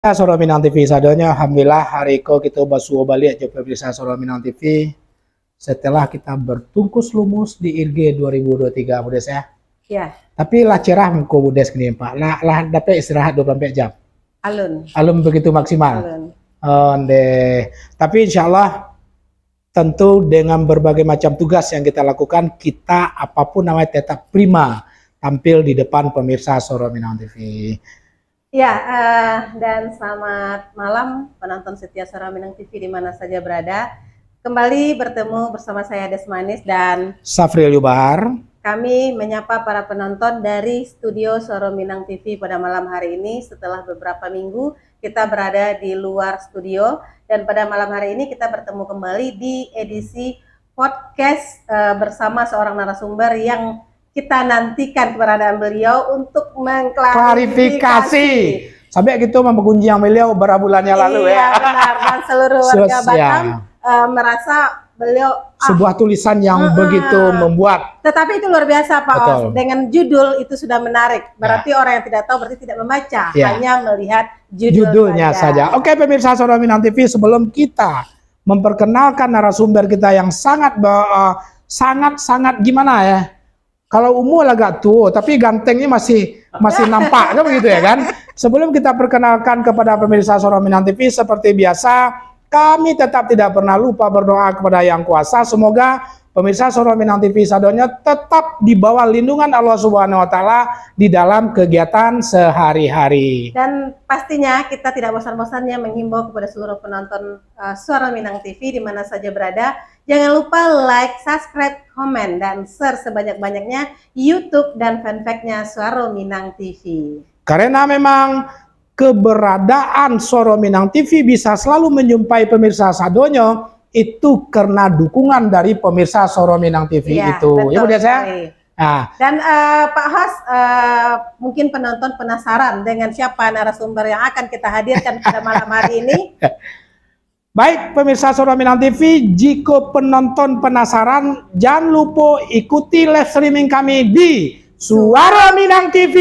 Ya, Soro Minang TV sadonya, alhamdulillah hari ko kita basuh balik aja pemirsa Soro Minang TV setelah kita bertungkus lumus di IRG 2023 Budes ya. Ya. Tapi lah cerah muka Budes gini Pak. Lah dapat istirahat 24 jam. Alun. Alun begitu maksimal. Alun. Oh, deh. Tapi insya Allah tentu dengan berbagai macam tugas yang kita lakukan, kita apapun namanya tetap prima tampil di depan pemirsa Soro Minang TV. Ya, dan selamat malam penonton setia Soro Minang TV di mana saja berada. Kembali bertemu bersama saya Desmanis dan Safril Yubar. Kami menyapa para penonton dari studio Soro Minang TV pada malam hari ini setelah beberapa minggu kita berada di luar studio, dan pada malam hari ini kita bertemu kembali di edisi podcast bersama seorang narasumber yang kita nantikan keberadaan beliau untuk mengklarifikasi. Sampai gitu mempergunjing beliau beberapa bulannya lalu ya. Benar, dan seluruh warga Batam merasa beliau sebuah tulisan yang begitu membuat. Tetapi itu luar biasa Pak Os. Dengan judul itu sudah menarik. Berarti orang yang tidak tahu berarti tidak membaca, hanya melihat judulnya saja. Oke pemirsa Soro Minang TV, sebelum kita memperkenalkan narasumber kita yang sangat gimana ya? Kalau umur agak tua, tapi gantengnya masih nampak, kan begitu ya kan? Sebelum kita perkenalkan kepada pemirsa Soro Minang TV, seperti biasa, kami tetap tidak pernah lupa berdoa kepada Yang Kuasa. Semoga pemirsa Soro Minang TV sadonya tetap di bawah lindungan Allah Subhanahu Wa Taala di dalam kegiatan sehari-hari. Dan pastinya kita tidak bosan-bosannya menghimbau kepada seluruh penonton Soro Minang TV di mana saja berada. Jangan lupa like, subscribe, komen, dan share sebanyak-banyaknya YouTube dan fanpage-nya Soro Minang TV. Karena memang keberadaan Soro Minang TV bisa selalu menjumpai pemirsa sadonyo itu karena dukungan dari pemirsa Soro Minang TV itu. Ya udah saya. Nah. Dan Pak Hos, mungkin penonton penasaran dengan siapa narasumber yang akan kita hadirkan pada malam hari ini. Baik pemirsa Soro Minang TV, jika penonton penasaran, jangan lupa ikuti live streaming kami di Suara Minang TV,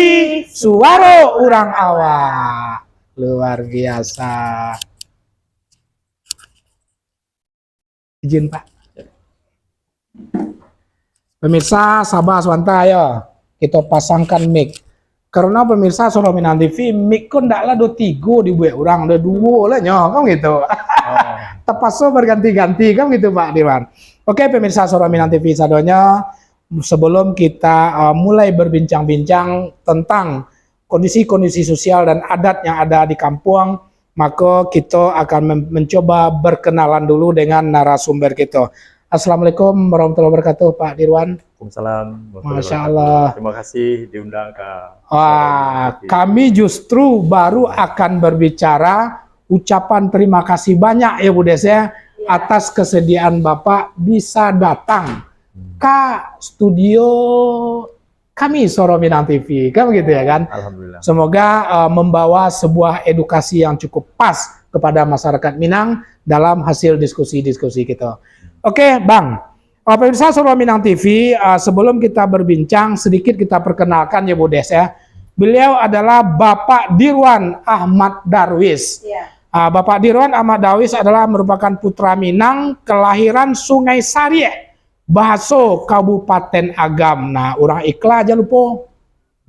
Suara Urang Awak. Luar biasa. Izin Pak. Pemirsa sabar sebentar ya, kita pasangkan mic. Karena pemirsa Soro Minang TV, mic kan ndaklah 23 dibuat orang, ada 2 lah nyoh, kan gitu. Terpaksa berganti-ganti, kan gitu Pak Dirwan. Oke pemirsa Soro Minang TV sadonya, sebelum kita mulai berbincang-bincang tentang kondisi-kondisi sosial dan adat yang ada di kampung, maka kita akan mencoba berkenalan dulu dengan narasumber kita. Assalamualaikum warahmatullahi wabarakatuh Pak Dirwan. Waalaikumsalam. Masya Allah. Terima kasih diundang ke. Kami justru baru akan berbicara ucapan terima kasih banyak ya Bu Des ya, atas kesediaan Bapak bisa datang ke studio kami Soro Minang TV, kan begitu ya kan? Alhamdulillah. Semoga membawa sebuah edukasi yang cukup pas kepada masyarakat Minang dalam hasil diskusi-diskusi kita. Oke, Bang. Pemirsa Soro Minang TV, sebelum kita berbincang, sedikit kita perkenalkan ya Bu Des ya. Beliau adalah Bapak Dirwan Ahmad Darwis. Bapak Dirwan Ahmad Darwis adalah merupakan putra Minang, kelahiran Sungai Sarie, Bahaso Kabupaten Agam. Nah, orang Ikla aja lupa.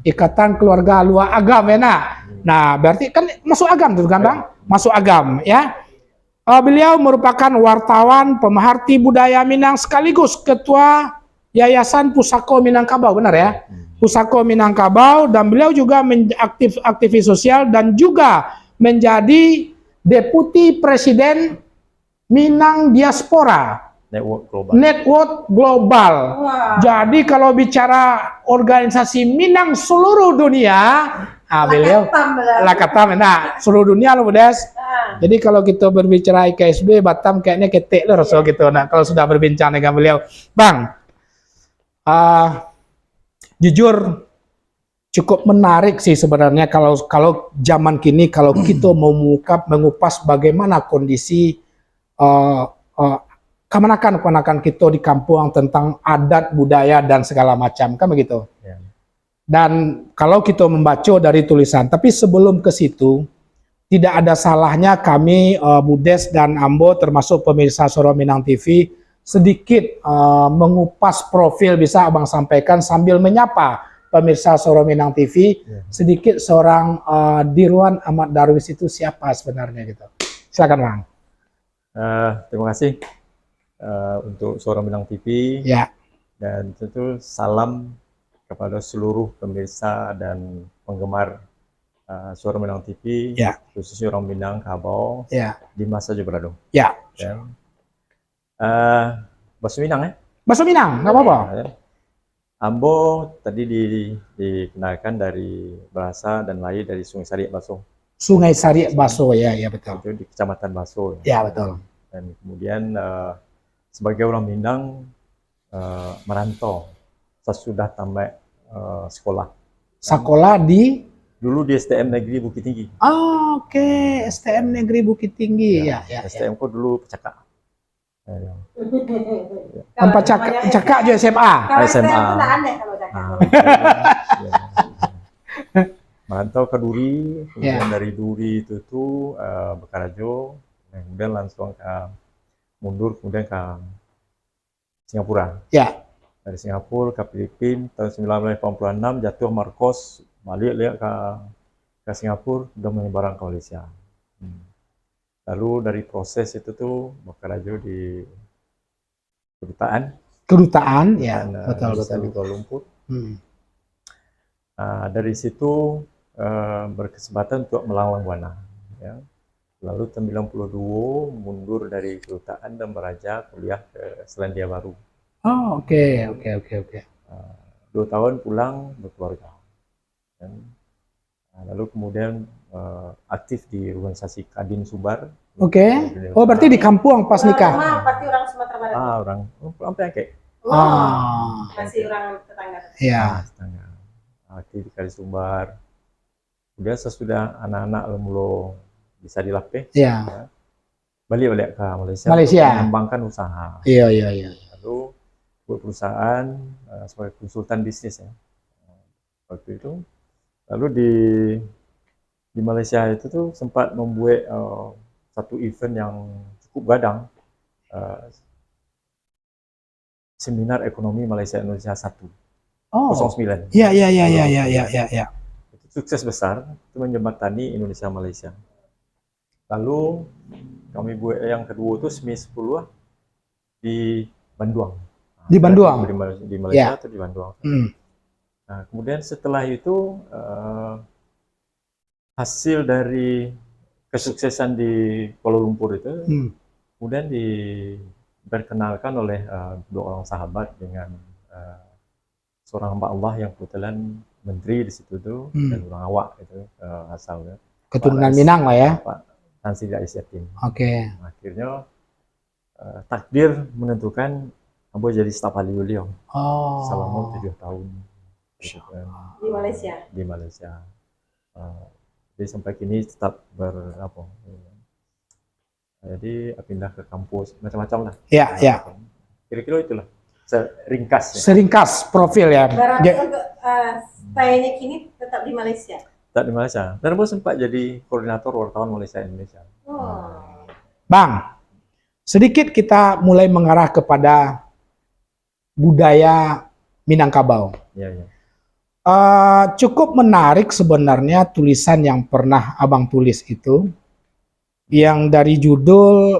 Ikatan Keluarga Luar Agam ya nak. Nah, berarti kan masuk Agam tuh kan Bang? Masuk Agam ya. Beliau merupakan wartawan, pemerhati budaya Minang sekaligus ketua Yayasan Pusako Minangkabau, benar ya? Pusako Minangkabau, dan beliau juga aktivis sosial dan juga menjadi deputi presiden Minang Diaspora Network Global. Jadi kalau bicara organisasi Minang seluruh dunia, beliau lakatam, nah seluruh dunia loh Bu Des. Jadi kalau kita berbicara IKSB Batam kayaknya ketek loh so gitu. Nah kalau sudah berbincang dengan beliau, Bang, jujur cukup menarik sih sebenarnya kalau zaman kini kalau kita mau mengupas bagaimana kondisi kemanakan kita di kampung tentang adat budaya dan segala macam kan begitu. Dan kalau kita membaca dari tulisan, tapi sebelum ke situ, tidak ada salahnya kami Budes dan Ambo termasuk pemirsa Suara Minang TV sedikit mengupas profil, bisa Abang sampaikan sambil menyapa pemirsa Suara Minang TV sedikit seorang Dirwan Ahmad Darwis itu siapa sebenarnya gitu. Silakan Bang. Terima kasih untuk Suara Minang TV Ya. dan tentu salam kepada seluruh pemirsa dan penggemar Suara Minang TV, Ya. khususnya orang Minang, Kabau, Ya. di masa Jebradong. Ya. Bahasa Minang ya? Bahasa Minang, nggak apa-apa. Ambo tadi dikenalkan dari bahasa dan lahir dari Sungai Sariak Baso. Sungai Sariak Baso, ya, ya betul. Itu di Kecamatan Baso. Ya betul. Dan kemudian sebagai orang Minang merantau sesudah tamat sekolah. Sekolah di Dulu di STM Negeri Bukit Tinggi. Oke, STM Negeri Bukit Tinggi, ya, ya. STM ku dulu pecakak. Tempat cakak juga SMA. Kalau SMA. STM itu nggak aneh kalau cakap. Ya. Merantau ke Duri, kemudian dari Duri itu tuh Bekarajo, kemudian langsung mundur kemudian ke Singapura. Ya. Dari Singapura ke Filipina tahun 1986 jatuh Marcos, balik lihat ke Singapura, udah menyebarang ke Malaysia. Lalu dari proses itu tuh Bekarajo di kedutaan, Ya, betul di betul. Kuala Lumpur. Hmm. Dari situ berkesempatan untuk melawan Buana. Ya. Lalu tahun 92 mundur dari kedutaan dan beranjak kuliah ke Selandia Baru. Oh, oke. 2 tahun pulang berkeluarga. Lalu kemudian aktif di organisasi Kadin Subar. Oke. Oh, berarti di kampung pas nikah. Rumah pasti orang Sumatera Barat. Orang sampai kayak Masih orang tetangga. Ya. setengah. Aktif di Kadin Subar. Kemudian sesudah anak-anak mulu bisa dilatih, Ya. balik ke Malaysia. Malaysia. Untuk mengembangkan usaha. Iya. Lalu buat perusahaan sebagai konsultan bisnis ya. Waktu itu. Lalu di Malaysia itu tuh sempat membuat satu event yang cukup gadang, seminar ekonomi Malaysia Indonesia 1 Oh. 09. Iya. Itu sukses besar, itu menjembatani Indonesia Malaysia. Lalu kami buat yang kedua itu SMI 10 di Banduang. Di Banduang? Di Malaysia atau di Banduang. Nah, kemudian setelah itu hasil dari kesuksesan di Kuala Lumpur itu kemudian diperkenalkan oleh dua orang sahabat dengan seorang hamba Allah yang kebetulan menteri di situ tuh dan orang awak itu asalnya. Keturunan Minang lah ya. Pak Tan Sri Rais Yatin. Oke. Akhirnya takdir menentukan Ambo jadi staf ahli beliau selama 7 tahun. Di Malaysia. Di Malaysia. Jadi sampai kini tetap jadi pindah ke kampus macam-macam lah. Ya. Kira-kira itulah seringkas. Ya. Seringkas profil ya. Berarti untuk stay-nya kini tetap di Malaysia. Tetap di Malaysia. Dan Ambo sempat jadi koordinator wartawan Malaysia Indonesia. Bang, sedikit kita mulai mengarah kepada budaya Minangkabau. Ya. Cukup menarik sebenarnya tulisan yang pernah Abang tulis itu, yang dari judul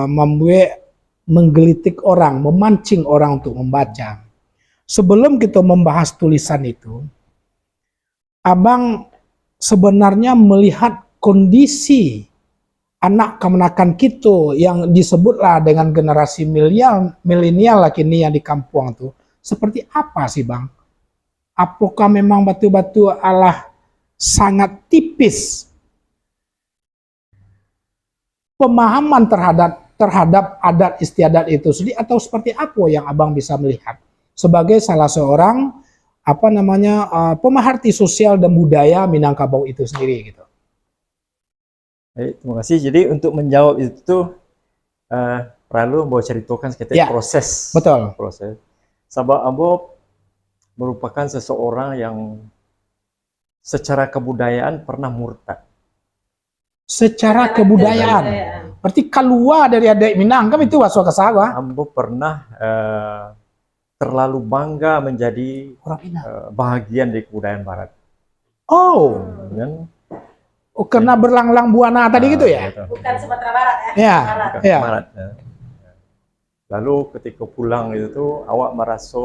membuat menggelitik orang, memancing orang untuk membaca. Sebelum kita membahas tulisan itu, Abang sebenarnya melihat kondisi anak kemenakan kita yang disebutlah dengan generasi milenial lah kini yang di kampung tuh, seperti apa sih Bang? Apakah memang batu-batu Allah sangat tipis pemahaman terhadap adat istiadat itu sendiri, atau seperti apa yang Abang bisa melihat sebagai salah seorang pemerhati sosial dan budaya Minangkabau itu sendiri gitu. Baik, terima kasih. Jadi untuk menjawab itu perlu mau ceritakan sekitar proses. Betul. Proses. Sabah Ambo merupakan seseorang yang secara kebudayaan pernah murtad. Secara kebudayaan. Berarti keluar dari adat Minang kan itu waswa kesawa. Ambo pernah terlalu bangga menjadi Orang Minang. bahagian dari kebudayaan Barat. Oh, Dan karena berlang-lang buana tadi gitu ya? betul. Bukan Sumatera Barat ya? Ya, Barat. Bukan ya. Barat, ya. Lalu ketika pulang itu tuh awak merasa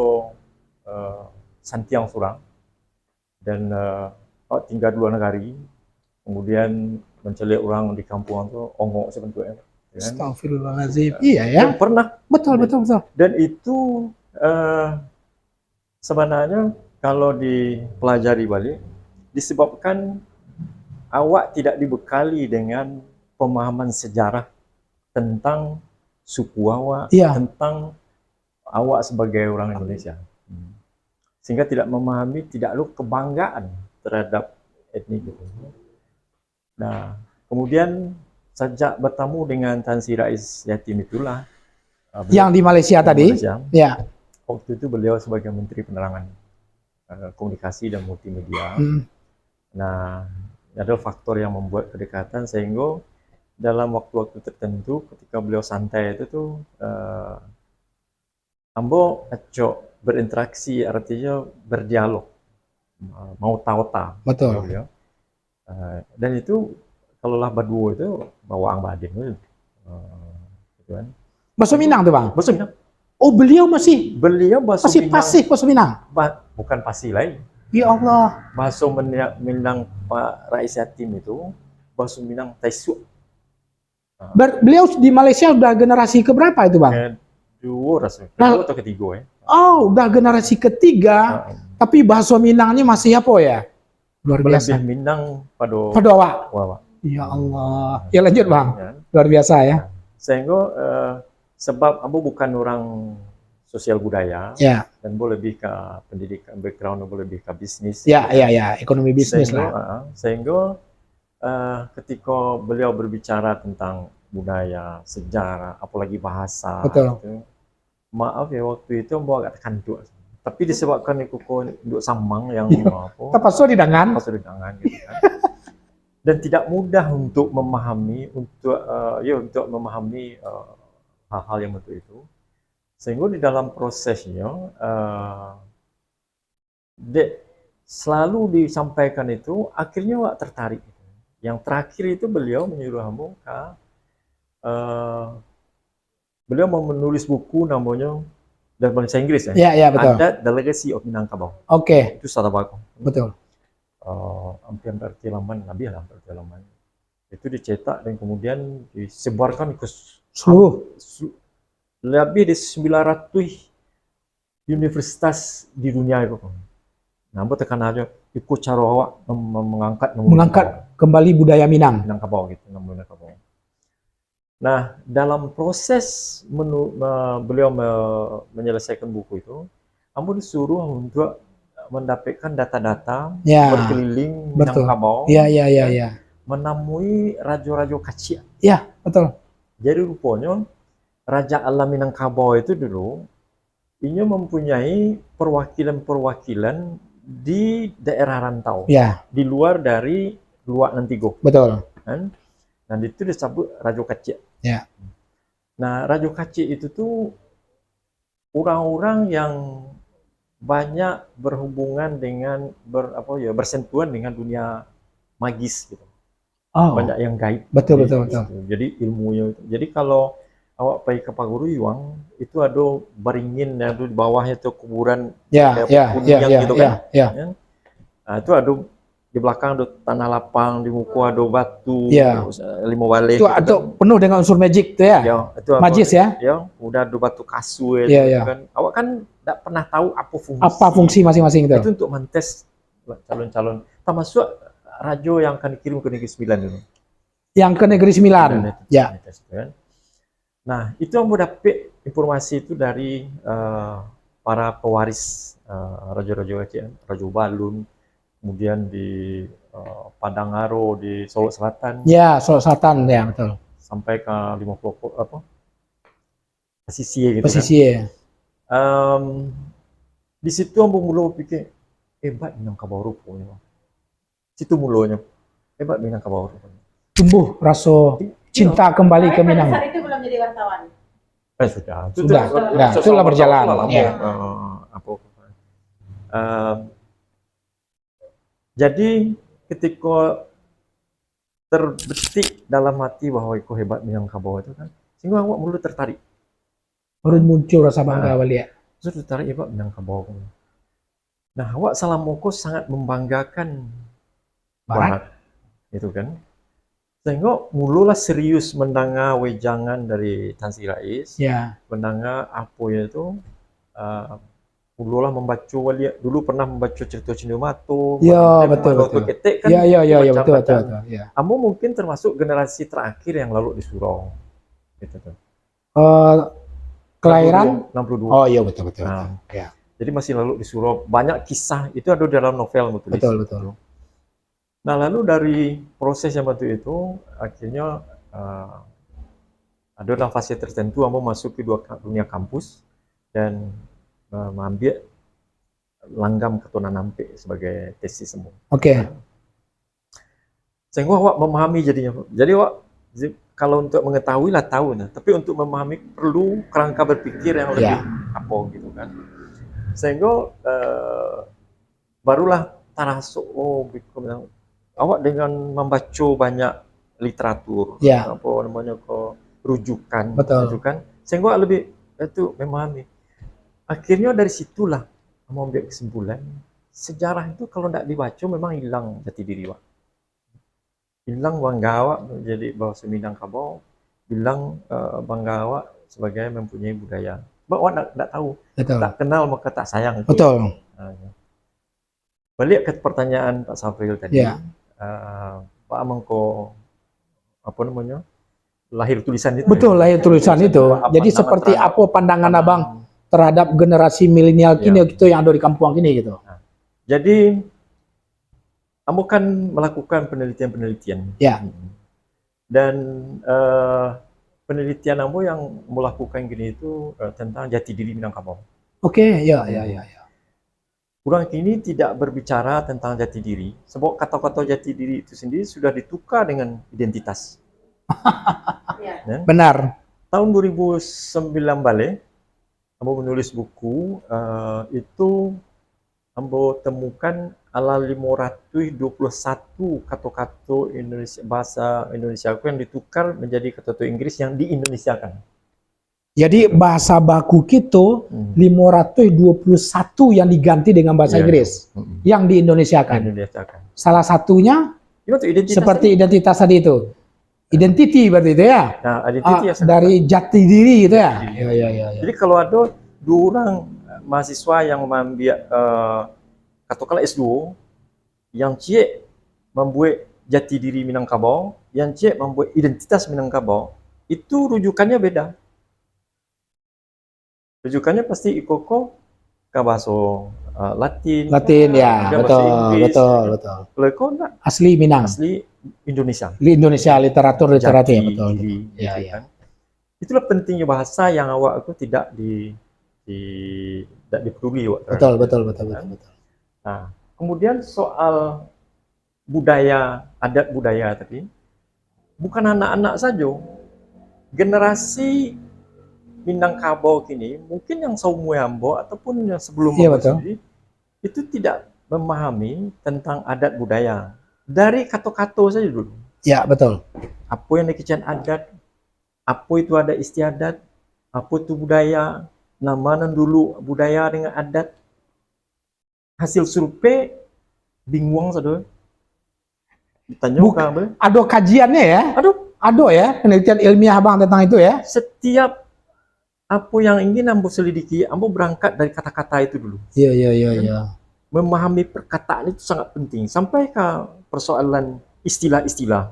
santiang surang dan awak tinggal 2 negari, kemudian mencelik orang di kampung itu ongok sebentuknya. Kan? Astagfirullahaladzim. Iya ya. Dan pernah. Betul, betul, betul. Dan itu sebenarnya kalau dipelajari balik disebabkan awak tidak dibekali dengan pemahaman sejarah tentang suku awak, Iya. tentang awak sebagai orang Indonesia. Sehingga tidak memahami, tidak ada kebanggaan terhadap etnik itu. Nah, kemudian sejak bertemu dengan Tan Sri Rais Yatim itulah Yang di Malaysia tadi. Malaysia, Ya. waktu itu beliau sebagai Menteri Penerangan Komunikasi dan Multimedia. Nah, ada faktor yang membuat kedekatan sehingga dalam waktu-waktu tertentu ketika beliau santai itu tuh ambo acok berinteraksi, artinya berdialog, mau tahu-tahu Betul. beliau. Dan itu kalau lah berdua itu bawa ang badin gitu kan. Bahasa Minang tuh Bang? Bahasa Minang. Oh beliau masih Bahasa masih Minang, pasif bahasa Minang? bukan pasti lain. Ya Allah. Bahasa Minang Pak Rais Yatim itu bahasa Minang Taisuk. Beliau di Malaysia udah generasi keberapa itu Bang? Kedua rasanya, atau ketiga ya. Oh, udah generasi ketiga, tapi bahasa Minangnya masih apa ya? Luar biasa. Lebih Minang pada awak. Wawa. Ya Allah. Ya lanjut Bang. Ya. Luar biasa ya. Sehingga sebab Ambo bukan orang sosial budaya Ya. dan boleh lebih ke pendidikan, background boleh lebih ke bisnis. Ya, ekonomi bisnis sehingga, lah. Sehingga ketika beliau berbicara tentang budaya, sejarah, apalagi bahasa, Betul. gitu, maaf ya waktu itu Ambo agak kanduk. Tapi disebabkan itu duduk samang yang apa? Terpaksa didangan. Pas di tangan gitu kan. Dan tidak mudah untuk memahami untuk memahami hal-hal yang betul itu. Sehingga di dalam prosesnya selalu disampaikan itu akhirnya wak tertarik. Yang terakhir itu beliau menyuruh Ambo beliau mau menulis buku namanya dalam bahasa Inggris ya. Iya, betul. Ada The Legacy of Minangkabau. Oke. Itu salah bagus. Betul. Hampir halaman, lebih lah halaman. Itu dicetak dan kemudian disebarkan ke Seluruh. lebih dari 900 universitas di dunia itu. Nah, buat tekan aja ikut cara awak mengangkat kembali budaya Minang. Minangkabau gitu, Minangkabau. Nah, dalam proses beliau menyelesaikan buku itu, Ambo disuruh untuk mendapatkan data-data berkeliling Minangkabau. Iya. Menemui raja-raja kecil. Iya, betul. Jadi rupanya Raja Alam Minangkabau itu dulu ini mempunyai perwakilan-perwakilan di daerah rantau. Ya. Di luar dari Luak Nantigo. Betul. Kan? Dan itu disebut Raja Kacik. Ya. Nah, Raja Kacik itu tuh orang-orang yang banyak berhubungan dengan bersentuhan dengan dunia magis gitu. Oh. Banyak yang gaib. Betul. Jadi ilmunya itu. Jadi kalau awak pergi ke Paguruyuang itu ada beringin yang di bawahnya itu kuburan kuning gitu kan. Ya. Nah, itu ada di belakang ada tanah lapang, di muka ada batu, 5 balik. Itu ada penuh dengan unsur magic tuh ya. Itu magis ya. Ya, udah ada batu kasu kan. Awak kan tidak pernah tahu apa fungsi masing-masing itu. Itu untuk mentes calon-calon. Termasuk raja yang akan dikirim ke Negeri Sembilan dulu. Yang ke Negeri Sembilan. Ya. Nah, itu yang mau dapat informasi itu dari para pewaris raja-raja kecil, Raja Balun, kemudian di Padangaro di Solo Selatan. Ya, Solo Selatan ya, betul. Sampai ke 50 pesisir gitu pesisir. Kan. Di situ ambo mula pikir hebat Minangkabau rupanya. Situ mulanya hebat Minangkabau rupanya. tumbuh rasa cinta kembali ke Minang. Pada saat itu belum jadi wartawan. Sudah. Sudah. Nah, itulah berjalan. Ya. Jadi ketika terbetik dalam hati bahwa aku hebat Minangkabau itu kan, sehingga awak mulai tertarik. Baru muncul rasa bangga balik ya. Sudah tertarik hebat Minangkabau. Nah, awak Salamoko sangat membanggakan Barat, itu kan. Sehingga mululah serius mendengar wejangan dari Tan Sri Rais, Ya. mendengar apa itu, mululah membaca dulu pernah membaca cerita Cindemato, Ya, betul. Ketek kan, Ya, betul. Ya. Kamu mungkin termasuk generasi terakhir yang lalu di Surau, gitu tuh. Kelahiran 62. Oh iya betul. Nah, Ya. jadi masih lalu di Surau. Banyak kisah itu ada dalam novel tulis. Betul. Nah, lalu dari proses yang waktu itu akhirnya ada dalam fase tertentu kamu masuk ke dunia kampus dan mengambil langgam keturunan Nampe sebagai tesis semua. Oke. Sehingga awak memahami jadinya. Jadi awak kalau untuk mengetahui lah tahu, nah, tapi untuk memahami perlu kerangka berpikir yang lebih apa gitu kan. Sehingga barulah terasuk awak dengan membaca banyak literatur, apa namanya rujukan, sehingga lebih itu memahami. Akhirnya dari situlah mau ambil kesimpulan, sejarah itu kalau tidak dibaca memang hilang jati diri awak. Hilang bangga awak menjadi bahasa Minangkabau, hilang bangga awak sebagai mempunyai budaya. Sebab awak tidak tahu, tak kenal maka tak sayang. Betul. Balik ke pertanyaan Pak Safril tadi, Pak Amangko apa namanya lahir tulisan itu. Betul, lahir tulisan itu. Jadi seperti apa pandangan abang terhadap generasi milenial kini gitu yang ada di kampung kini gitu. Jadi kamu kan melakukan penelitian. Ya. Dan penelitian kamu yang melakukan gini itu tentang jati diri Minangkabau. Oke, ya. Kurang kini tidak berbicara tentang jati diri, sebab kata-kata jati diri itu sendiri sudah ditukar dengan identitas. Benar. Tahun 2009 balik, kamu menulis buku itu kamu temukan ala 521 kata-kata Indonesia, bahasa Indonesia yang ditukar menjadi kata-kata Inggris yang diindonesiakan. Jadi bahasa baku kita 521 yang diganti dengan bahasa Inggris yang diindonesiakan. Salah satunya seperti identitas tadi itu. Identity berarti itu ya. Nah, identity dari jati diri gitu ya. Ya. Jadi kalau ada dua orang mahasiswa yang mengambil katakanlah S2 yang cie membuat jati diri Minangkabau, yang cie membuat identitas Minangkabau, itu rujukannya beda. Rujukannya pasti ikoko ke bahasa Latin ya, betul. Kalau kau enggak asli Minang, asli Indonesia. Literatur ya, betul. Kan? Itulah pentingnya bahasa yang awak itu tidak dipeduli. Betul. Nah, kemudian soal budaya, adat budaya tadi, bukan anak-anak saja, generasi Minangkabau kini, mungkin yang Saumuambo ataupun yang sebelum sendiri, itu tidak memahami tentang adat budaya. Dari kata-kata saja dulu. Ya, betul. Apa yang dikecen adat, apa itu ada istiadat, apa itu budaya, nama dulu budaya dengan adat. Hasil survei bingung saja. Ditanya ada kajiannya ya? Ada ya, penelitian ilmiah abang tentang itu ya? Setiap apa yang ingin ambo selidiki, ambo berangkat dari kata-kata itu dulu. Iya. Memahami perkataan itu sangat penting. Sampai ke persoalan istilah-istilah,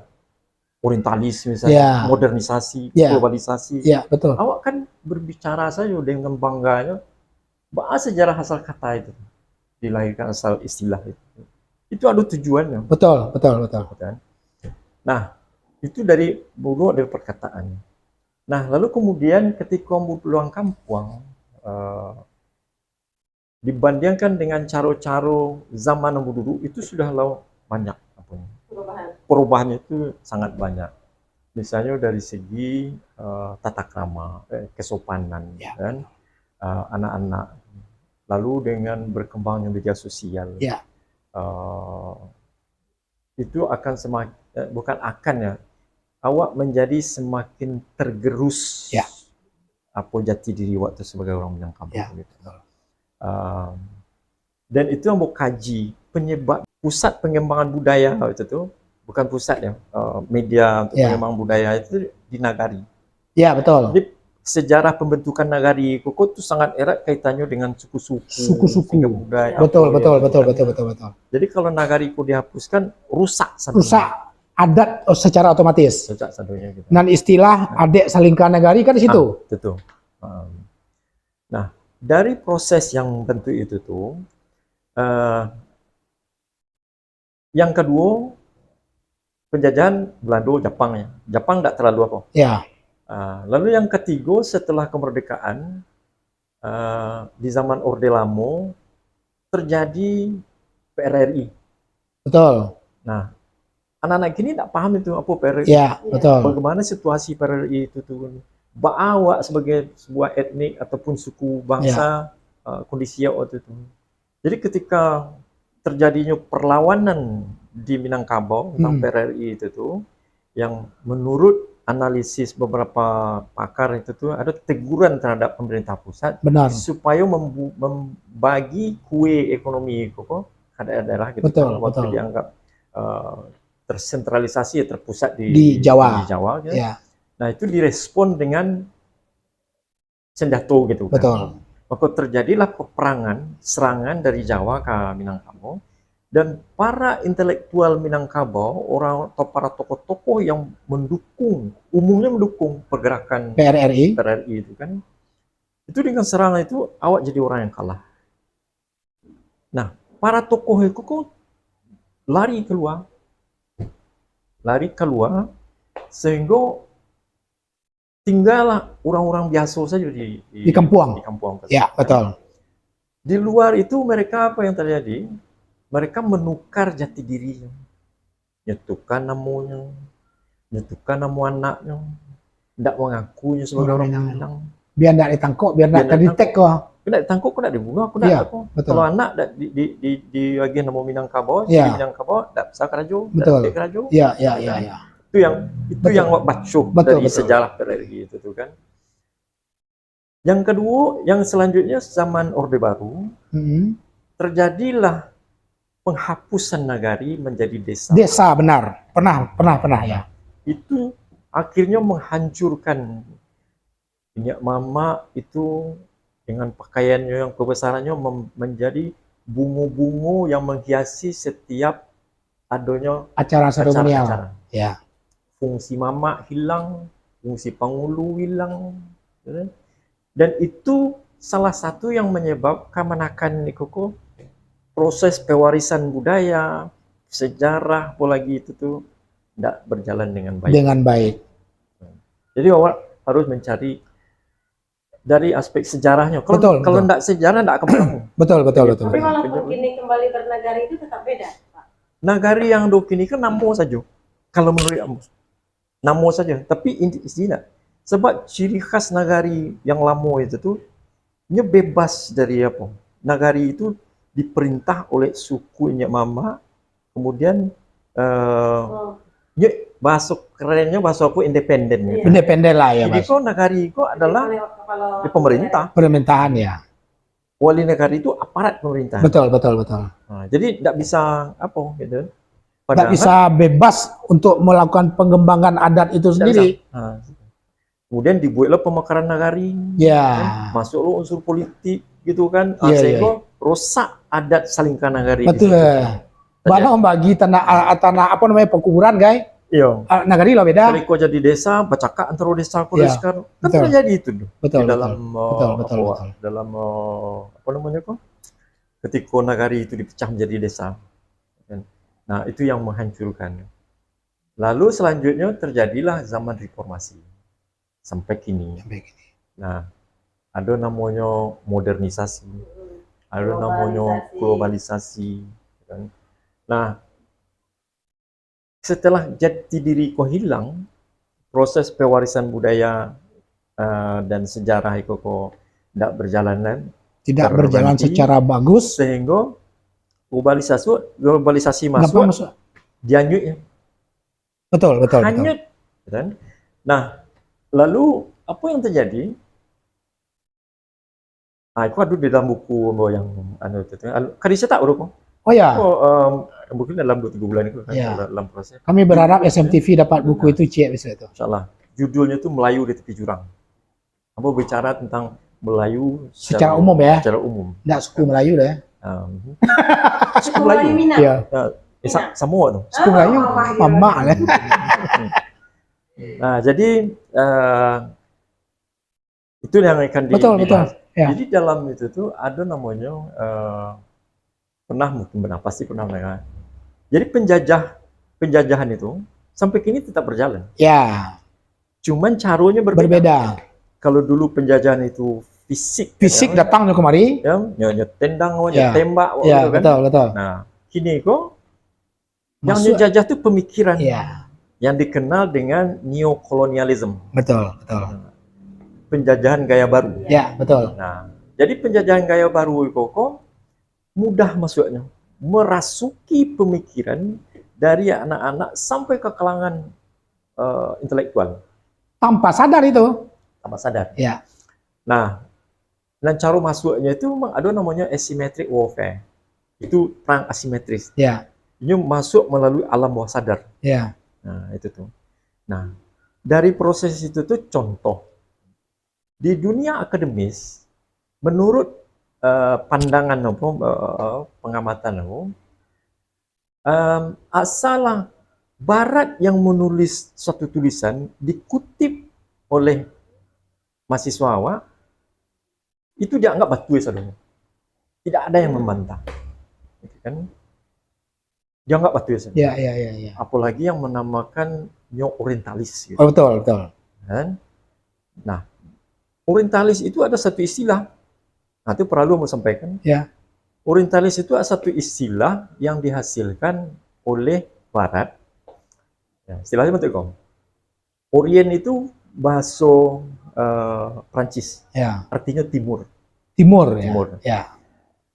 orientalis misalnya, modernisasi, globalisasi. Iya, betul. Awak kan berbicara saja dengan bangganya, bahas sejarah asal kata itu, dilahirkan asal istilah itu. Itu ada tujuannya. Betul. Nah, itu dari mulu dari perkataan. Nah, lalu kemudian ketika pulang kampung, dibandingkan dengan cara-cara zaman dulu itu sudah banyak perubahan itu sangat banyak. Misalnya dari segi tata krama, kesopanan, Ya. dan anak-anak. Lalu dengan berkembangnya media sosial, Ya. itu akan semakin, bukan akan ya, awak menjadi semakin tergerus Ya. apa jati diri waktu sebagai orang Minangkabau. Ya, Gitu. Dan itu yang mau kaji penyebab pusat pengembangan budaya itu tuh, bukan pusat ya, media untuk Ya. pengembangan budaya itu di Nagari. Ya, betul. Jadi sejarah pembentukan Nagari Koko itu sangat erat kaitannya dengan suku-suku, Suku-suku. sehingga budaya. Betul, apa betul, yang betul, bukan. betul, betul, betul. Jadi kalau Nagari itu dihapuskan, rusak sadunya. Rusak adat secara otomatis. Rusak sadunya gitu. Dan istilah adek salingkan negari kan di situ. Betul. Nah, dari proses yang bentuk itu tuh, yang kedua penjajahan Belanda, Jepang ya. Jepang tidak terlalu apa. Ya. Lalu yang ketiga setelah kemerdekaan, di zaman Orde Lamo terjadi PRRI. Betul. Nah, anak-anak kini tidak paham itu apa PRRI. Ya, betul. Bagaimana situasi PRRI itu tuh. Awak sebagai sebuah etnik ataupun suku bangsa, kondisi waktu itu. Jadi ketika terjadinya perlawanan di Minangkabau tentang PRRI itu tuh, yang menurut analisis beberapa pakar itu tuh ada teguran terhadap pemerintah pusat. Benar. Supaya membagi kue ekonomi kok ke daerah gitu. Betul, Waktu betul. dianggap tersentralisasi, terpusat Di Jawa. Di Jawa gitu. Ya, Nah itu direspon dengan senjata gitu kan. betul. Maka terjadilah peperangan, serangan dari Jawa ke Minangkabau, dan para intelektual Minangkabau, orang atau para tokoh-tokoh yang mendukung, umumnya mendukung pergerakan PRRI. itu kan, itu dengan serangan itu awak jadi orang yang kalah. Nah, para tokoh itu kok lari keluar, sehingga tinggallah orang-orang biasa saja Di Kampuang. Di Kampuang. Ya, betul. Di luar itu mereka apa yang terjadi? Mereka menukar jati dirinya, nyetukan namanya, nyetukan nama anaknya, tidak mengakunya sebagai orang Minang. Biar tidak ditangkap, biar tidak terdetek kok. Tidak ditangkap, kok tidak dibunuh, kok Iya, tidak apa. betul. Kalau anak di bagian nama Minangkabau, Iya. Minangkabau tidak bisa kerajo, Betul. tidak kerajo. Ya. Itu Betul. yang baca dari sejarah PRRI itu tuh kan. Yang kedua, yang selanjutnya zaman Orde Baru, terjadilah penghapusan nagari menjadi desa. Desa, benar. Pernah ya. Itu akhirnya menghancurkan minyak mama itu dengan pakaiannya yang kebesarannya menjadi bunga-bunga yang menghiasi setiap adanya Acara seremonial. acara. Ya. Fungsi mama hilang, fungsi pangulu hilang, dan itu salah satu yang menyebabkan menakan Nikoko proses pewarisan budaya, sejarah, apalagi itu tuh tidak berjalan dengan baik. Dengan baik. Jadi awak harus mencari dari aspek sejarahnya. Betul. Kalau tidak sejarah tidak akan bertemu. Betul. Tapi walaupun kini kembali bernegara itu tetap beda, Pak. Nagari yang do kini kan namo saja. Kalau menurut kamu, namo saja. Tapi intinya, sebab ciri khas nagari yang lama itu tuh, nya bebas dari apa? Nagari itu diperintah oleh suku Nyak Mama, kemudian nya bahasa kerennya bahasa aku independen. Gitu. Independen lah ya, Jadi Mas. kok nagari itu adalah di pemerintah. Pemerintahan ya. Wali negari itu aparat pemerintah. Betul. Nah, jadi tidak bisa apa gitu. Tidak bisa bebas untuk melakukan pengembangan adat itu sendiri. Nah, kemudian dibuatlah pemekaran nagari. Ya. Masuklah unsur politik gitu kan. Iya. Sehingga rusak adat salingkan nagari. Betul. Bahkan membagi tanah apa namanya pekuburan, guys. Iya. Nagari lo beda. Kalau kau jadi desa, bacaka antara desa ke desa kan betul. terjadi itu tuh. Betul. Betul. Dalam apa namanya kok? Ketika nagari itu dipecah menjadi desa. Nah, itu yang menghancurkan. Lalu selanjutnya terjadilah zaman reformasi sampai kini. Nah, ada namanya modernisasi, ada namanya globalisasi. Kan? Nah, setelah jati diri kau hilang, proses pewarisan budaya dan sejarah itu kok tidak berjalan kan, Tidak berjalan terhenti, secara bagus. sehingga globalisasi Kenapa masuk, masuk? dianyut ya. Betul, betul, betul. Hanyut, kan? Nah, lalu apa yang terjadi? Aku ada di dalam buku yang anu itu. Kan dicetak udah kok. Oh ya, Mungkin dalam 2-3 bulan itu kan, Ya. dalam proses. kami berharap SMTV dapat buku itu, Cik, bisa itu. Insyaallah. Judulnya itu Melayu di Tepi Jurang. Apa bicara tentang Melayu Secara umum ya, Secara umum. tidak suku Melayu dah ya. Suku Melayu Minang. Iya, Samoa tuh. suku Melayu, mama lah. Nah, jadi itu yang akan Betul, betul. dibahas. Ya. Jadi dalam itu tuh ada namanya pasti pernah mendengar. Jadi penjajahan itu sampai kini tetap berjalan. Ya, Cuman caranya berbeda. berbeda. Kalau dulu penjajahan itu fisik, Fisik ya, datang kemari. ya, nyet tendang, Ya. tembak, Ya, gitu kan. betul, betul. Nah, kini kok yang Masuk. dijajah itu pemikiran Ya, yang dikenal dengan neokolonialisme, betul, betul. penjajahan gaya baru. Ya, betul. Nah, jadi penjajahan gaya baru itu kok mudah masuknya, merasuki pemikiran dari anak-anak sampai ke kalangan intelektual Tanpa sadar itu. tanpa sadar. Ya, Nah, dan cara masuknya itu memang ada namanya asymmetric warfare. Itu perang asimetris. ya, Ini masuk melalui alam bawah sadar. ya. Nah, itu tuh. Nah, dari proses itu tuh contoh. Di dunia akademis, menurut pandangan pengamatan asalah Barat yang menulis suatu tulisan dikutip oleh mahasiswa awak, itu dianggap batu saudara. Tidak ada yang membantah. Gitu kan? Dianggap batu saudara. Ya, ya, ya, ya. Apalagi yang menamakan neo-orientalis. Gitu. Oh, betul, betul. Kan? Nah, orientalis itu ada satu istilah. Nah, itu perlu mau sampaikan. Ya. Orientalis itu ada satu istilah yang dihasilkan oleh Barat. Ya, istilahnya bentuk kau. Orient itu bahasa Prancis, Ya. artinya timur. Timur, ya. Timur. Ya.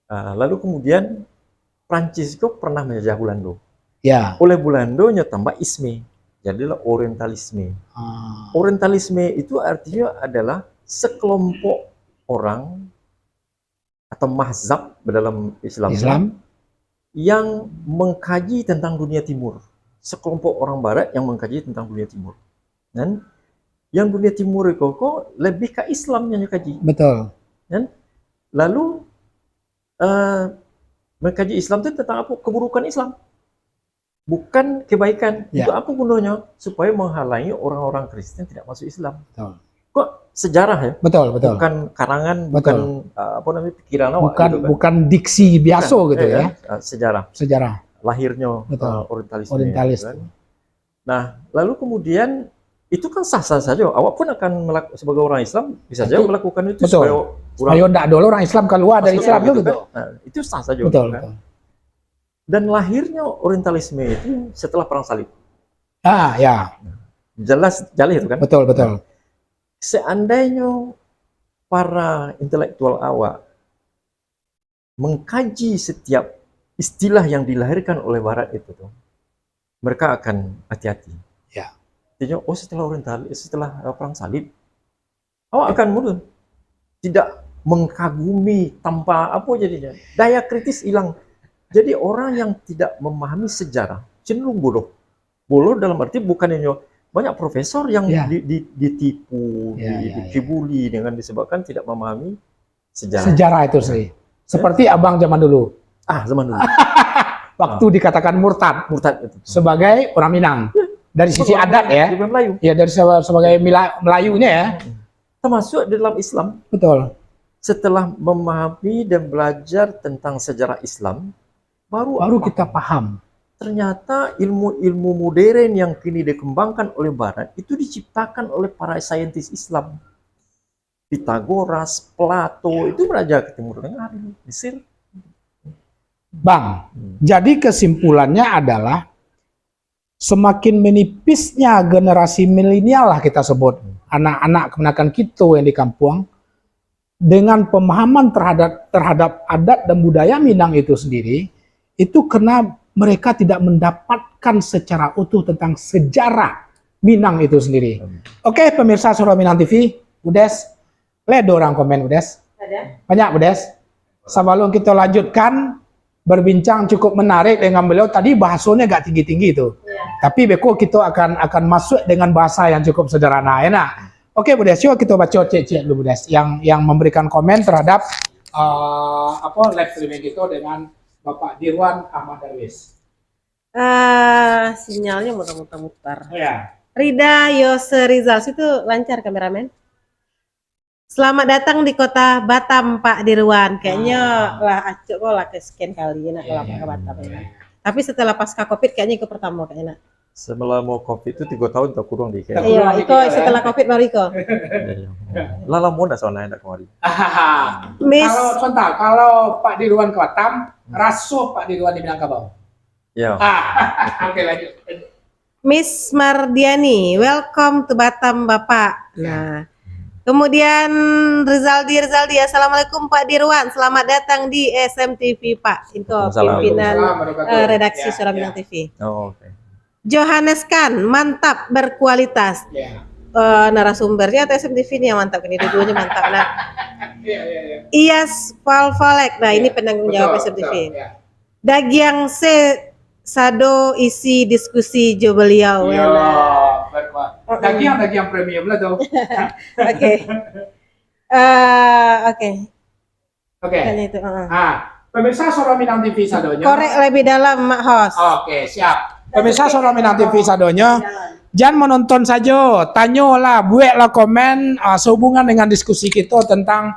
Lalu kemudian Prancis itu pernah menjajah Belanda. Ya. Oleh Belanda tambah isme, jadilah orientalisme. Orientalisme itu artinya adalah sekelompok orang atau mazhab dalam Islam yang mengkaji tentang dunia timur. Sekelompok orang Barat yang mengkaji tentang dunia timur. Dan yang dunia timur itu kok lebih ke Islam yang dikaji. Betul. Dan lalu mengkaji Islam itu tentang apa? Keburukan Islam. Bukan kebaikan. Ya. Itu apa gunanya? Supaya menghalangi orang-orang Kristen tidak masuk Islam. Betul. Kok sejarah ya? Betul, betul. Bukan karangan, Betul. bukan apa namanya pikiran awak. Bukan, gitu kan. bukan diksi biasa Bukan, gitu ya. Sejarah. Sejarah. Lahirnya Betul. orientalisme. Orientalis. Kan? Nah, lalu kemudian itu kan sah-sah saja. Awak pun akan sebagai orang Islam bisa saja Betul. melakukan itu Betul. supaya Supaya tidak ada orang Islam keluar dari masuk Islam gitu itu. kan. Nah, itu sah saja. Betul, kan? betul. Dan lahirnya orientalisme itu setelah perang salib. Ah, ya. Jelas itu kan. Betul, betul. Seandainya para intelektual awak mengkaji setiap istilah yang dilahirkan oleh Barat itu tuh, mereka akan hati-hati. Ya. Artinya, setelah perang salib, awak akan mundur. Tidak mengagumi tanpa apa jadinya. Daya kritis hilang. Jadi orang yang tidak memahami sejarah cenderung bodoh. Bodoh dalam arti bukan hanya banyak profesor yang Ya. ditipu, Ya, dikibuli dengan disebabkan tidak memahami sejarah. Sejarah itu sih. Seperti abang zaman dulu. Zaman dulu. Waktu dikatakan murtad Murtad itu. sebagai orang Minang. Dari sisi adat ya. Di Melayu. Ya, dari sebagai Melayunya ya. Termasuk di dalam Islam. Betul. Setelah memahami dan belajar tentang sejarah Islam, Baru kita paham. ternyata ilmu-ilmu modern yang kini dikembangkan oleh Barat itu diciptakan oleh para saintis Islam. Pitagoras, Plato, itu belajar ke Timur Tengah, di Mesir. Bang, jadi kesimpulannya adalah semakin menipisnya generasi milenial lah kita sebut, anak-anak kemenakan kita yang di kampung, dengan pemahaman terhadap adat dan budaya Minang itu sendiri, itu karena mereka tidak mendapatkan secara utuh tentang sejarah Minang itu sendiri. Oke, pemirsa Suara Minang TV, Udes, lihat orang komen Udes. Ada? Banyak Udes. Sebelum kita lanjutkan berbincang cukup menarik dengan beliau tadi, bahasanya gak tinggi-tinggi itu. Ya. Tapi beko kita akan masuk dengan bahasa yang cukup sederhana, enak. Oke, Budes, yuk kita baca cek dulu Budes yang memberikan komen terhadap live streaming kita dengan Bapak Dirwan Ahmad Darwis. Sinyalnya muter-muter. Ya. Rida Yose Rizal, itu lancar kameramen. Selamat datang di kota Batam, Pak Dirwan. Kayaknya lah acuk kok lah ke scan kali nak kalau ke Batam ya. Tapi setelah pasca Covid kayaknya itu pertama kayaknya. Sebelum mau COVID itu 3 tahun tak kurang di Tak KL. Iya, itu setelah Covid baru itu. Lala muda soalnya ada kemarin. Miss Kalau Pak Dirwan ke Batam, rasuh Pak Dirwan di Minangkabau. Ya. Oke, lanjut. Miss Mardiani, welcome to Batam Bapak. Nah, kemudian Rizaldi, Assalamualaikum Pak Dirwan, selamat datang di SMTV Pak. Itu pimpinan redaksi Suara Minang TV. Oh, oke. Johannes Khan, mantap berkualitas. Ya. Narasumbernya atau SMTV ini yang mantap, ini dua-duanya mantap. Nah, Iya. Iyas Falfalek, nah ini penanggung jawab SMTV. Ya. Dagiang se Sado isi diskusi jo beliau. Iya, Nah. daging premium lah tuh. Oke. Oke. Oke. Hanya itu. Pemirsa Suara Minang TV sadonya. Korek lebih dalam, Mak Host. Oke, siap. Pemirsa Suara Minang TV sadonya. Jangan menonton saja, tanyalah, buatlah komen sehubungan dengan diskusi kita tentang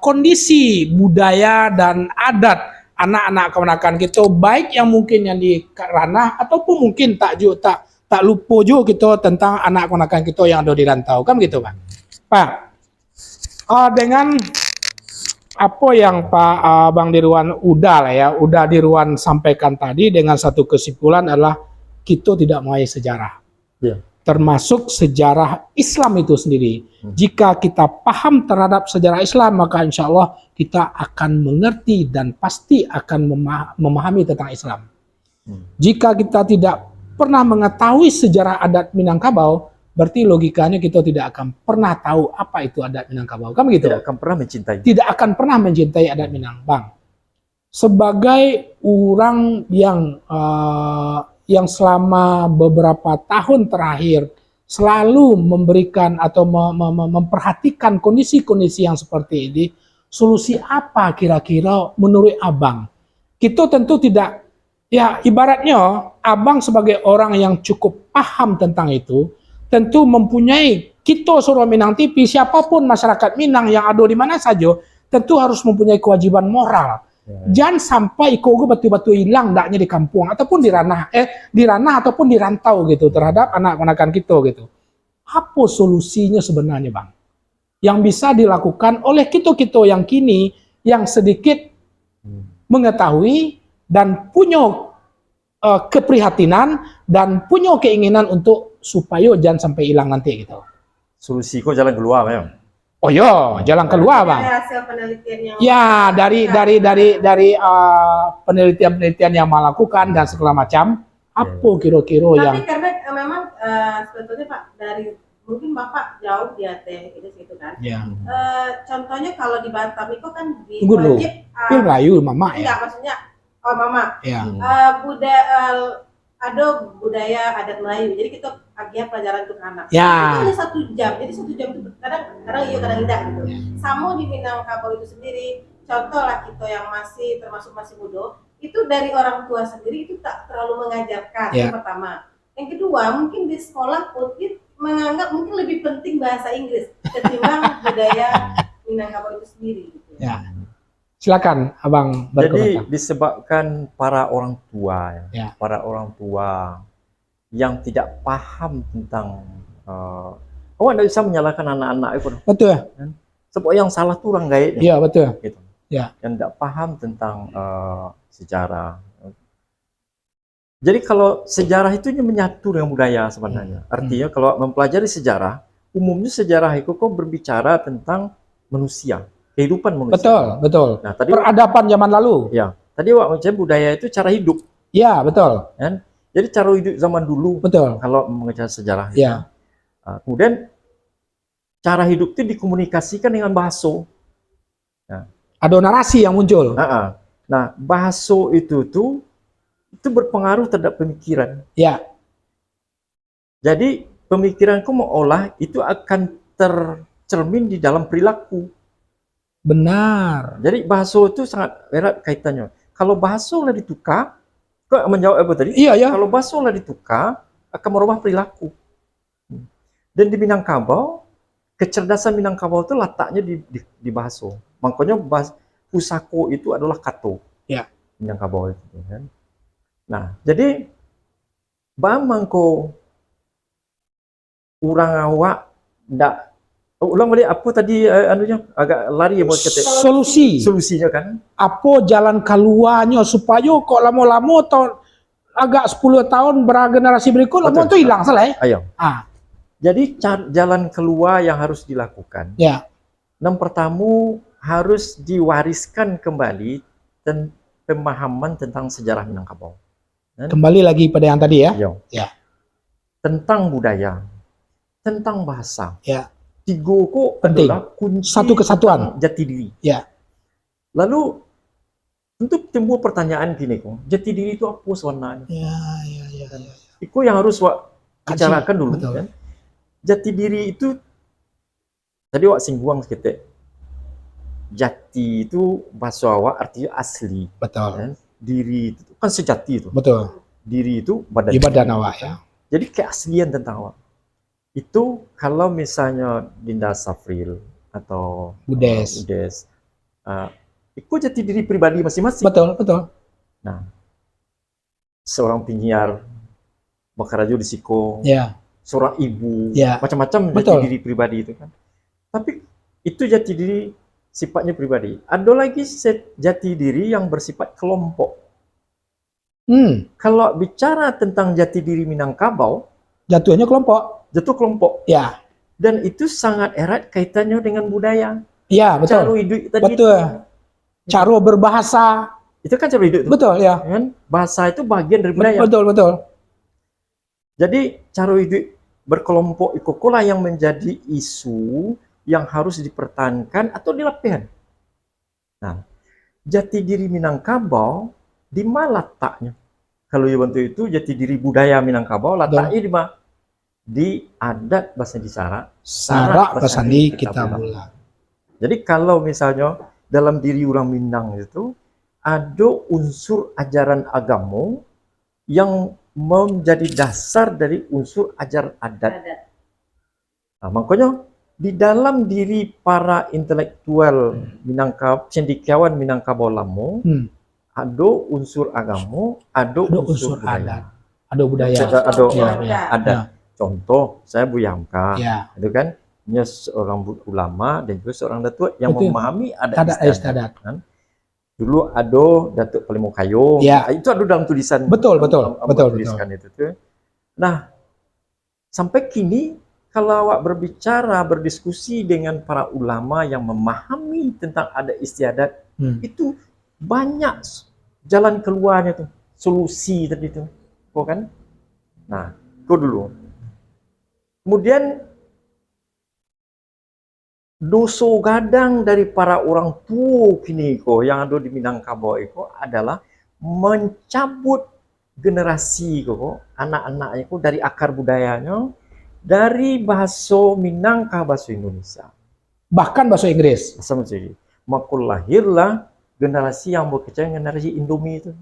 kondisi budaya dan adat anak-anak kemenakan kita, baik yang mungkin yang di ranah ataupun mungkin tak lupa juga kita tentang anak kemenakan kita yang ada di rantau, kan gitu Pak. Pak, dengan apa yang Pak Bang Dirwan udah Dirwan sampaikan tadi, dengan satu kesimpulan adalah kita tidak mengenai sejarah. Ya. Termasuk sejarah Islam itu sendiri. Jika kita paham terhadap sejarah Islam, maka insya Allah kita akan mengerti dan pasti akan memahami tentang Islam. Jika kita tidak pernah mengetahui sejarah adat Minangkabau, berarti logikanya kita tidak akan pernah tahu apa itu adat Minangkabau. Kan begitu? Tidak akan pernah mencintai. Tidak akan pernah mencintai adat Minang. Bang, sebagai orang yang selama beberapa tahun terakhir selalu memberikan atau memperhatikan kondisi-kondisi yang seperti ini, solusi apa kira-kira menurut Abang? Kita tentu tidak, ya ibaratnya Abang sebagai orang yang cukup paham tentang itu, tentu mempunyai, kita Suara Minang TV, siapapun masyarakat Minang yang ada di mana saja, tentu harus mempunyai kewajiban moral. Jangan sampai iko batu-batu hilang daknya di kampung ataupun di ranah ataupun di rantau gitu terhadap anak-anakan kita gitu. Apa solusinya sebenarnya Bang? Yang bisa dilakukan oleh kita yang kini yang sedikit mengetahui dan punya keprihatinan dan punya keinginan untuk supaya jangan sampai hilang nanti gitu. Solusi kok jalan keluar memang. Oh yo, jalan keluar Bang. Hasil penelitian yang Ya, dari penelitian yang melakukan dan segala macam, apa kira-kira yang tapi karena memang sebetulnya Pak, dari mungkin Bapak jauh di ATE itu kan. ya. Contohnya kalau di Batam itu kan Tunggu dulu. wajib Pil Melayu Mama ya. enggak, maksudnya Mama. Ya. Ada budaya adat Melayu. Jadi kita agia pelajaran untuk anak. Ya. Itu hanya 1 jam. Jadi 1 jam itu kadang iya kadang tidak gitu. Sama di Minangkabau itu sendiri. Contoh lah kita yang termasuk masih muda, itu dari orang tua sendiri itu tak terlalu mengajarkan. Ya. Yang pertama. Yang kedua, mungkin di sekolah pun menganggap mungkin lebih penting bahasa Inggris ketimbang budaya Minangkabau itu sendiri gitu. Ya. Silakan Abang Jadi berkomentar. disebabkan para orang tua, Ya. para orang tua yang tidak paham tentang, awak tidak bisa menyalahkan anak-anak itu. Betul. Sebab yang salah tuh orang gaib. Iya, betul. Gitu. Ya. Yang tidak paham tentang sejarah. Jadi kalau sejarah itu menyatu dengan budaya sebenarnya. Artinya kalau mempelajari sejarah, umumnya sejarah itu kok berbicara tentang manusia, kehidupan manusia. Betul, betul. Nah, tadi Peradaban zaman lalu. ya, tadi Wak macam budaya itu cara hidup, Ya, betul. kan? Jadi cara hidup zaman dulu Betul. kalau mengejar sejarah. Ya. Kemudian cara hidup itu dikomunikasikan dengan bahasa. Ada narasi yang muncul. Nah, bahasa itu berpengaruh terhadap pemikiran. Ya, Jadi pemikiranku mengolah itu akan tercermin di dalam perilaku. benar. Jadi bahasa itu sangat erat kaitannya. Kalau bahasa lah ditukar, kok menjawab apa tadi? Iya, ya. Kalau bahasa lah ditukar, akan merubah perilaku. Dan di Minangkabau, kecerdasan Minangkabau itu letaknya di bahasa. Makanya pusako itu adalah kato. Ya. Minangkabau itu kan. Nah, jadi bamangko urang awak ndak ulang balik apa tadi anunya agak lari ya buat kata solusinya kan. Apa jalan keluarnya supaya kok lama-lama agak 10 tahun bergenerasi berikut lama itu hilang salah. Ayo. Jadi jalan keluar yang harus dilakukan. Ya. Yang pertama harus diwariskan kembali pemahaman tentang sejarah Minangkabau. Kembali lagi pada yang tadi ya. Ya. Tentang budaya, tentang bahasa. Ya. Tiga kok penting. Adalah kunci Satu kesatuan. Jati diri. Ya. Lalu untuk timbul pertanyaan gini kok, jati diri itu apa sebenarnya? Ya. Itu yang harus bicarakan dulu. Betul. Kan? Jati diri itu tadi wak singgung sedikit. Jati itu bahasa awak artinya asli. Betul. Kan? Diri itu kan sejati itu. Betul. Diri itu badan. Di badan awak ya. Jadi keaslian tentang awak. Itu kalau misalnya Dinda Safril atau Udes, itu jati diri pribadi masing-masing. Betul, betul. Nah, seorang penyiar Bakarajo di Siko, Ya. seorang ibu, Ya. macam-macam jati diri pribadi itu kan. Tapi itu jati diri sifatnya pribadi. Ada lagi jati diri yang bersifat kelompok. Kalau bicara tentang jati diri Minangkabau, jatuhnya kelompok. Jatuh kelompok. Ya. Dan itu sangat erat kaitannya dengan budaya. Ya, betul. Cara hidup tadi. Betul. Cara berbahasa. Itu kan cara hidup. Betul, ya. Kan? Bahasa itu bagian dari budaya. Betul, betul. Jadi cara hidup berkelompok ikokola yang menjadi isu yang harus dipertahankan atau dilepaskan. Nah, jati diri Minangkabau di mana letaknya? Kalau yang bentuk itu jati diri budaya Minangkabau letaknya di mana? Di adat Basandi Sarak Basandi Kitabulang. Jadi kalau misalnya dalam diri orang Minang itu ada unsur ajaran agama yang menjadi dasar dari unsur ajaran adat. Nah, makanya di dalam diri para intelektual Minangkabau, cendekiawan Minangkabau lamo, ada unsur agama, ada unsur adat, ada budaya, ada adat. Contoh, saya Buya Hamka, itu kan, dia seorang ulama dan juga seorang datuk yang memahami adat istiadat. Kan? Dulu ada Datuk Palemo Kayo, itu ada dalam tulisan. Betul. Tuliskan itu tuh. Nah, sampai kini kalau awak berbicara, berdiskusi dengan para ulama yang memahami tentang adat istiadat, itu banyak jalan keluarnya tuh, solusi tadi itu, kan? Nah, itu dulu. Kemudian dosa gadang dari para orang tua kini yang ada di Minangkabau itu adalah mencabut generasi anak-anaknya dari akar budayanya, dari bahasa Minang ke bahasa Indonesia, bahkan bahasa Inggris. Maka lahirlah generasi yang bekerja generasi Indomie itu.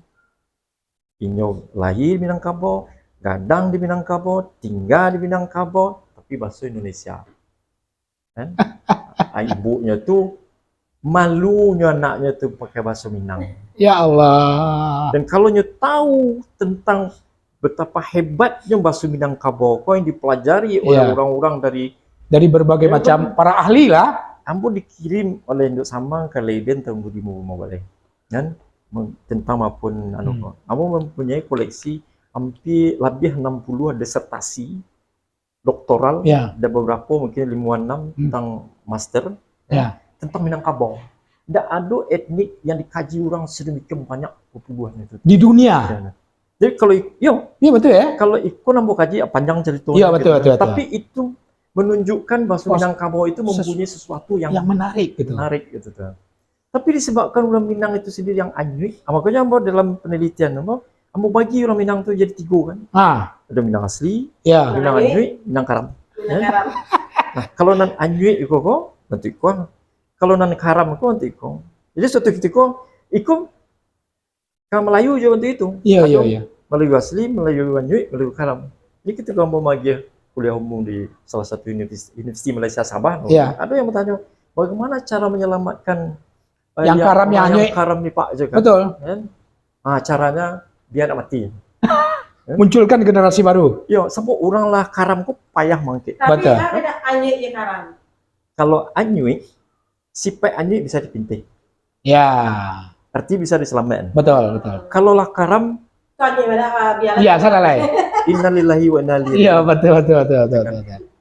Inyo lahir di Minangkabau, gadang di Minangkabau, tinggal di Minangkabau, tapi bahasa Indonesia. Kan? Ibunya tuh malunya anaknya tuh pakai bahasa Minang. Ya Allah. Dan kalau nyo tahu tentang betapa hebatnya bahasa Minangkabau yang dipelajari oleh orang-orang dari berbagai macam para ahli lah. Ampun dikirim oleh Induk Samang ke Leiden tahun 2015 kan tentang maupun ambo mempunyai koleksi hampir lebih 60 disertasi doktoral, Ya. ada beberapa mungkin 5-6 tentang master Ya. tentang Minangkabau. Tidak ada etnik yang dikaji orang sedemikian banyak perpuluhan itu. Di dunia. Ya. Jadi kalau Iya betul ya. kalau ikut nambah kaji panjang ceritanya. Iya betul, betul, betul. Tapi itu menunjukkan bahwa Minangkabau itu mempunyai sesuatu yang menarik gitu. Menarik gitu tuh. Tapi disebabkan orang Minang itu sendiri yang anyuik, makanya dalam penelitian bagi orang Minang itu jadi 3 kan. Ada Minang asli, Ya. Minang anyuik, Minang karam. Minang karam. Nah, kalau nan anyuik iko kok nanti ko. Kalau nan karam ko nanti ko. Jadi suatu ketika iko ke Melayu je untuk itu. Iya. Melayu asli, Melayu anyuik, Melayu karam. Jadi ketika mau magi kuliah umum di salah satu universiti Malaysia Sabah, ada yang bertanya, bagaimana cara menyelamatkan yang karam yang anyuik? Karam nih Pak, kan? Betul. Kan? Caranya dia nak mati. Munculkan generasi baru. Yo, sampai orang lah karam ku payah mangkit. Tapi Betul. ada anyuik ya karam. Kalau anyuik, sifat anyuik bisa dipintai. Ya. Arti bisa diselamatkan. Betul. Kalau lah karam, Soalnya mana biar. Iya, salah lah. innalillahi wa inna ilaihi. Iya, betul.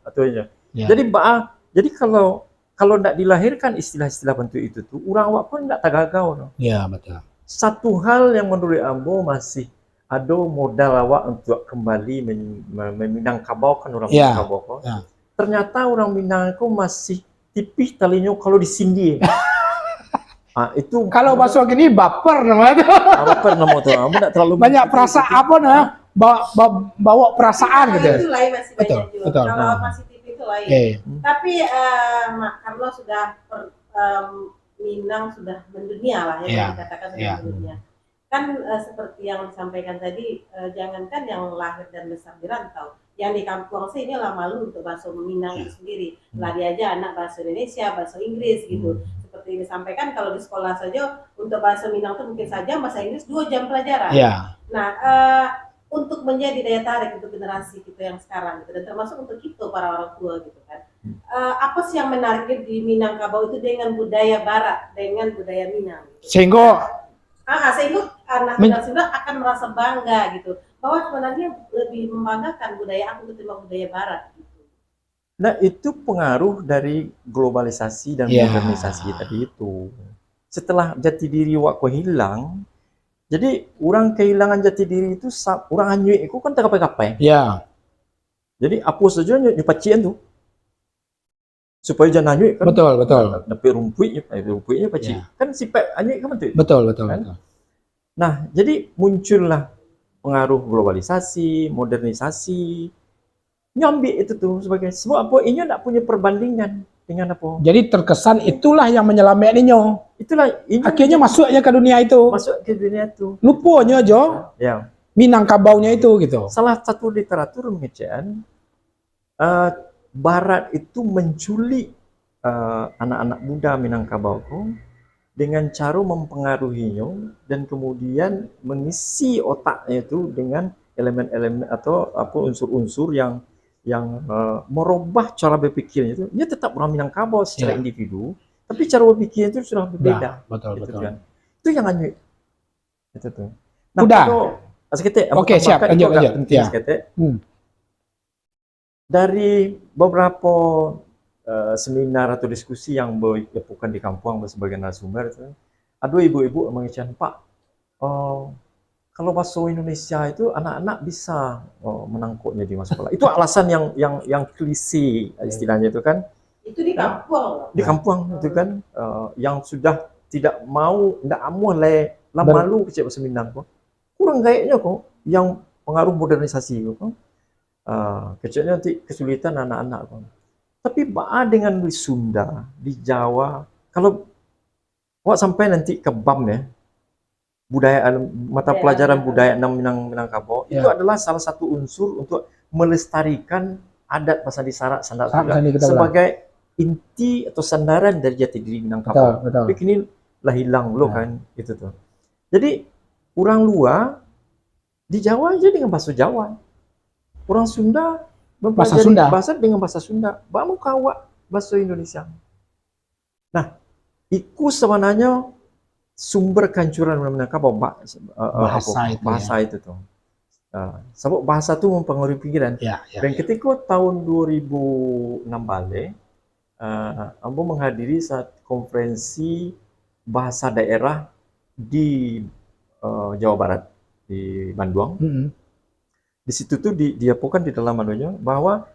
Atunya. Ya. Jadi kalau tidak dilahirkan istilah-istilah bentuk itu tuh, orang awak pun tidak tagagau. No? Iya, betul. Satu hal yang menurut Ambo masih ada modal awak untuk kembali Minangkabau kan orang Ya. Minangkabau kok. Ya. Ternyata orang Minang itu masih tipis talinya kalau disindi. Itu Kalau bahasa gini baper namanya tuh. apa nama tuh? Kamu tidak terlalu Banyak perasaan apa nah? Bawa perasaan gitu. Itu lain masih Betul, banyak juga. betul. Kalau masih TV itu lain. Tapi karena sudah Minang sudah mendunia lah ya, Iya. dikatakan sudah Iya. mendunia. Kan seperti yang disampaikan tadi, jangankan yang lahir dan besar di rantau, yang di kampung sih ini lah malu untuk bahasa Minang itu sendiri. Lah dia aja anak bahasa Indonesia, bahasa Inggris gitu. Seperti disampaikan kalau di sekolah saja untuk bahasa Minang itu mungkin saja bahasa Inggris 2 jam pelajaran. Iya. Nah, untuk menjadi daya tarik untuk generasi kita yang sekarang gitu, dan termasuk untuk kita para orang tua gitu kan. Apa sih yang menariknya di Minangkabau itu dengan budaya Barat, dengan budaya Minang? Gitu. Sehingga anak generasi muda akan merasa bangga gitu, bahwa sebenarnya lebih membanggakan budaya aku ketimbang budaya Barat. Gitu. Nah, itu pengaruh dari globalisasi dan modernisasi tadi itu. Setelah jati diri waktu hilang, jadi orang kehilangan jati diri itu, orang anyuik itu kan terkapai-kapai. Ya. Jadi apa saja nyupacian tuh. Supaya jangan anyuik kan. Betul. Tapi rumpuitnya paci. Ya. Kan sifat anyuik kan betul. Betul. Kan? Nah, jadi muncullah pengaruh globalisasi, modernisasi. Nyambi itu tuh sebagai sebab apa ini enggak punya perbandingan dengan apa. Jadi terkesan itulah yang menyelamatkannya. Itulah ini Akhirnya masuknya ke dunia itu. masuk ke dunia itu. Lupanya aja Ya. Minangkabaunya itu gitu. Salah satu literatur mengecek Barat itu menculik anak-anak muda Minangkabau dengan cara mempengaruhinya dan kemudian mengisi otaknya itu dengan elemen-elemen atau unsur-unsur yang merubah cara berpikirnya itu. Dia tetap orang Minangkabau secara individu, tapi cara berpikirnya itu sudah berbeda. Betul. Kan. Itu yang anyuik. Itu tuh. Udah. Oke, siap. Lanjut. Ya. Dari beberapa seminar atau diskusi yang dilakukan di kampung sebagai narasumber itu, ada ibu-ibu mengisyaratkan, Pak, kalau bahasa Indonesia itu anak-anak bisa menangkutnya di masa sekolah. Itu alasan yang klise istilahnya itu kan. Itu di kampung. Di kampung itu kan yang sudah tidak mau malu kecil bahasa Minang kok. Kurang gayanya kok yang pengaruh modernisasi kok. Kecilnya nanti kesulitan anak-anak kok. Tapi dengan di Sunda, di Jawa, kalau sampai nanti ke BAM ya, mata pelajaran budaya Minangkabau itu adalah salah satu unsur untuk melestarikan adat Pasandi Sarak Sandak sebagai inti atau sandaran dari jati diri Minangkabau. Tapi kini lah hilang loh kan itu tuh. Jadi orang luar di Jawa aja dengan bahasa Jawa, orang Sunda bahasa dengan bahasa Sunda, bamu kawak bahasa Indonesia. Nah, itu sebenarnya sumber kehancuran Minangkabau bahasa itu tuh. sebab bahasa itu mempengaruhi pikiran. Ya, ya, Dan ya. ketika tahun 2006 balik, Ambo menghadiri saat konferensi bahasa daerah di Jawa Barat, di Bandung. Di situ tuh diapokan di dalam anunya bahwa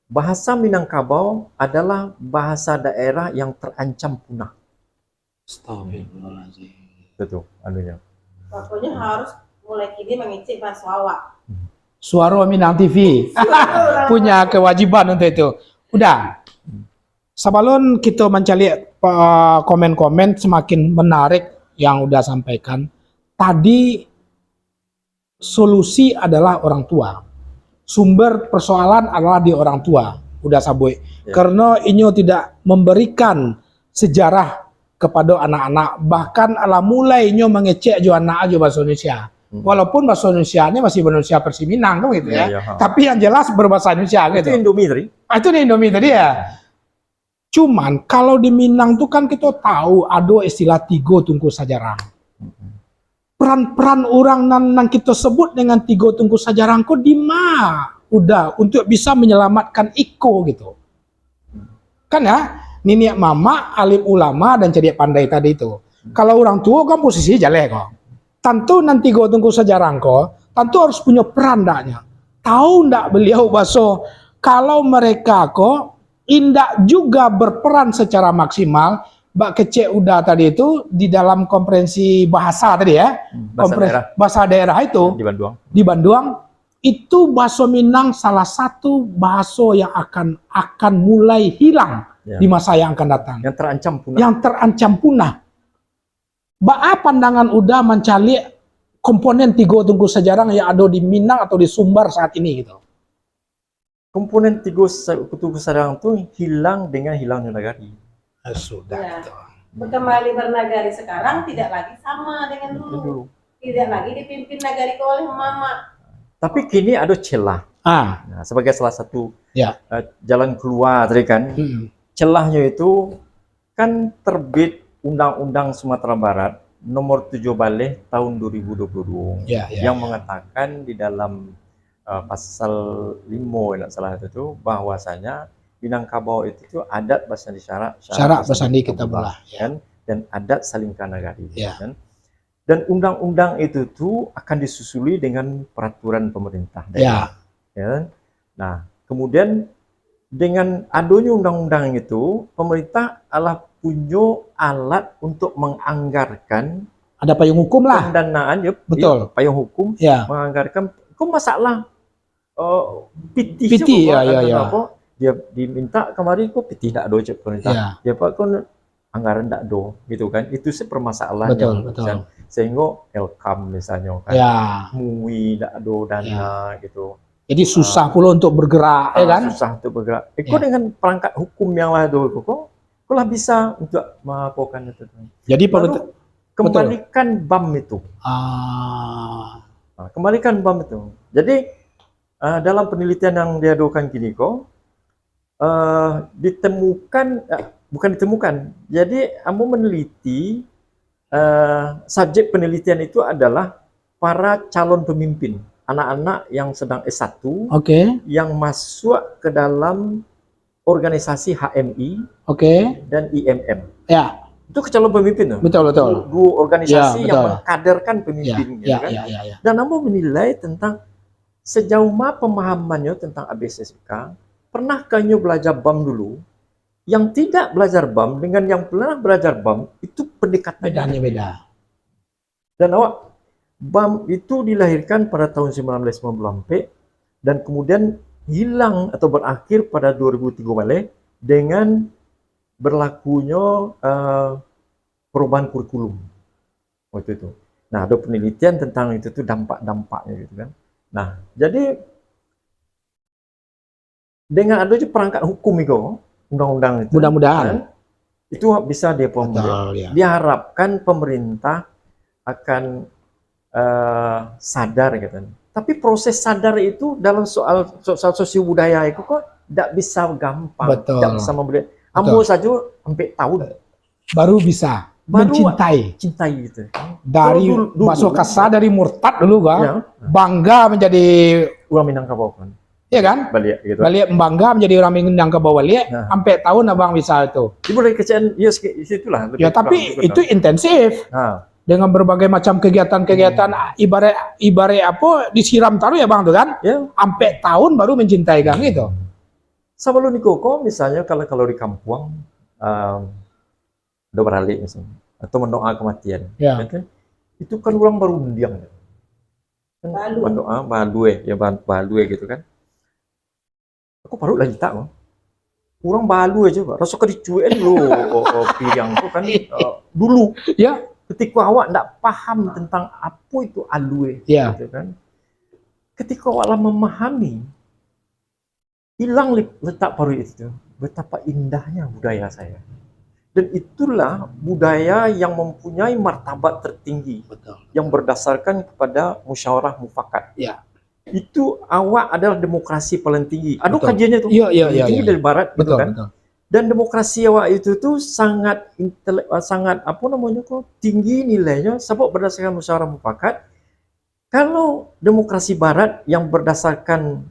bahasa Minangkabau adalah bahasa daerah yang terancam punah. Astagfirullahaladzim. Betul, anunya. Pokoknya harus mulai kini mengicip bahasa Awak. Suara Minang TV punya kewajiban untuk itu. Udah. Sebelum kita mencari komen-komen semakin menarik yang udah sampaikan. Tadi solusi adalah orang tua. Sumber persoalan adalah di orang tua. Udah sabui. Ya. Karena inyo tidak memberikan sejarah kepada anak-anak. Bahkan ala mulai inyo mengecek jo anak aja bahasa Indonesia. Walaupun bahasa Indonesia ini masih Indonesia Persiminang kan gitu ya. Tapi yang jelas berbahasa Indonesia gitu. Itu Indomie tadi. Itu di Indomie tadi ya. Cuman kalau di Minang tuh kan kita tahu ada istilah tiga tungku sajarang. Peran-peran orang yang kita sebut dengan tiga tungku sajarang kok di mana? Udah untuk bisa menyelamatkan Iko gitu. Kan ya, nenek mama, alim ulama dan cerdik pandai tadi itu. Kalau orang tua kan posisi jelek kok. Tentu nanti gue tunggu sejarah kok, tentu harus punya peran daknya. Tahu ndak beliau baso kalau mereka kok indak juga berperan secara maksimal. Mbak Kecek udah tadi itu di dalam konferensi bahasa tadi ya, bahasa daerah itu di Bandung itu bahasa Minang salah satu bahasa yang akan mulai hilang di masa yang akan datang. Yang terancam punah. Yang terancam punah. Baa pandangan udah mencari komponen tiga tungku sejarah yang ada di Minang atau di Sumbar saat ini gitu. Komponen tiga tungku sejarah itu hilang dengan hilangnya nagari. Sudah. Ya. Kembali bernagari sekarang tidak lagi sama dengan dulu. Tidak lagi dipimpin nagari oleh mama. Tapi kini ada celah. Nah, sebagai salah satu jalan keluar tadi kan. Celahnya itu kan terbit Undang-Undang Sumatera Barat nomor 7 Baleh tahun 2022 yang mengatakan di dalam pasal 5 yang salah itu bahwasanya Minangkabau itu adat bersandi syarat bersandi kita belah kan, dan adat salingkan nagari kan. Dan undang-undang itu tuh akan disusuli dengan peraturan pemerintah daerah. Ya. Nah, kemudian dengan adanya undang-undang itu, pemerintah adalah punya alat untuk menganggarkan ada payung hukum lah. Pendanaan, betul. Payung hukum menganggarkan. Kok masalah PT dia diminta kemarin kok PT tidak ada cek pemerintah. Dia pak kon anggaran tidak ada, gitu kan? Itu sih permasalahan. Betul. Sehingga Elkam misalnya kan, MUI tidak ada dana gitu. Jadi susah pula untuk bergerak, ya kan? Susah untuk bergerak. Kok dengan perangkat hukum yang lain kok lah bisa untuk melakukan itu. Jadi kembalikan BAM itu. Kembalikan BAM itu. Jadi dalam penelitian yang diadukan kini kok bukan ditemukan. Jadi Ambo meneliti subjek penelitian itu adalah para calon pemimpin, anak-anak yang sedang S1, yang masuk ke dalam organisasi HMI, dan IMM. Itu ke calon pemimpin. Betul. Dua organisasi yang mengkaderkan pemimpin. Dan Ambo menilai tentang sejauh mana pemahamannya tentang ABCSK. Pernahkah nyo belajar BAM dulu? Yang tidak belajar BAM dengan yang pernah belajar BAM itu pendekatannya beda. Dan awak BAM itu dilahirkan pada tahun 1994 dan kemudian hilang atau berakhir pada 2003 balik dengan berlakunya perubahan kurikulum waktu itu. Nah, ada penelitian tentang itu tuh dampak-dampaknya gitu kan. Nah, jadi dengan adanya perangkat hukum itu, undang-undang itu, mudah-mudahan itu bisa diharapkan pemerintah akan sadar gitu. Tapi proses sadar itu dalam soal sosial budaya itu kok tidak bisa gampang, tidak bisa membeli. Ambo saja sampai tahun baru bisa. mencintai. cintai gitu. Dari Kalau dulu- bakso kasar, dari murtad dulu kan, Ya, bangga menjadi, orang Minangkabau kan. ya kan? Balik gitu. Balik bangga menjadi orang Minangkabau balik, Nah. sampai tahun abang bisa itu. Dimulai kecil, ya situlah. Ya tapi itu intensif. Nah, Dengan berbagai macam kegiatan-kegiatan ibarat apa disiram taruh ya bang tuh kan, ya. sampai tahun baru mencintai gang gitu. Sebelum di Koko misalnya kalau di kampung udah beralik misalnya atau mendoa kematian, Ya. kan? Itu kan orang baru mendiang, kan Balu. mendoa balue gitu kan. Aku baru lagi tak bang. Orang balu aja, Pak. Rasa kedicuan dulu, piring tuh kan dulu. Ya, Ketika awak tidak paham tentang apa itu alue, Ya. gitu kan. Ketika awak lah memahami, hilang letak paru itu. Betapa indahnya budaya saya. Dan itulah budaya yang mempunyai martabat tertinggi, betul. yang berdasarkan kepada musyawarah mufakat. Ya. Itu awak adalah demokrasi paling tinggi. Ada Betul. kajiannya tuh. Iya, iya, Paling iya, tinggi iya. dari barat, gitu Betul, kan. betul. Dan demokrasi awak itu tuh sangat apa namanya kok tinggi nilainya sebab berdasarkan musyawarah mufakat. Kalau demokrasi barat yang berdasarkan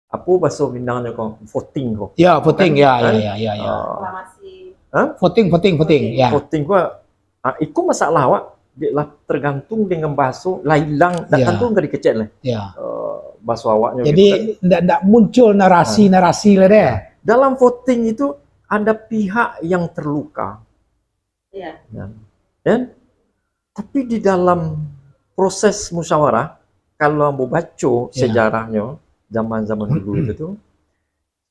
apa bahasa Minangnya kok voting kok. Ya, voting, Kan? ya, Kan? ya, ya, ya. Aklamasi. Voting, ya. Voting gua itu masalah awak dia lah tergantung dengan bahasa lailang dan Ya. tentu nggak dikecek lah Ya. bahasa awaknya gitu kan. Jadi tidak muncul narasi-narasi lah deh. Dalam voting itu ada pihak yang terluka. Iya. Dan tapi di dalam proses musyawarah, kalau mau baca sejarahnya zaman-zaman dulu itu tuh,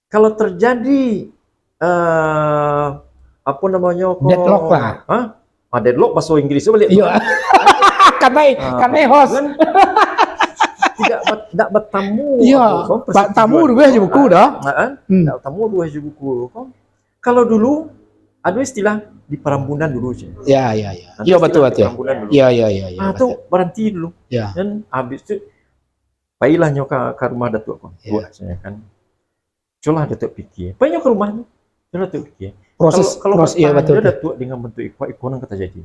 kalau terjadi apa namanya Deadlock lah. Deadlock bahasa Inggris balik. Iya. karena host. Kan tidak bertamu. Iya. Pak tamu dua aja buku dah. Tidak tamu dua aja buku. Kalau dulu ada istilah di perambunan dulu aja. Ya, ya, ya. Iya betul betul. Iya, iya, iya, iya. Itu berhenti dulu. Ya. Dan habis itu baiklah nyoka ke rumah datuk aku. Ya. Buat saya kan. Colah datuk fikir. Banyak ke rumahnya. Colah datuk fikir. Proses iya betul. Dia datuk dengan bentuk ikonan kata jadi.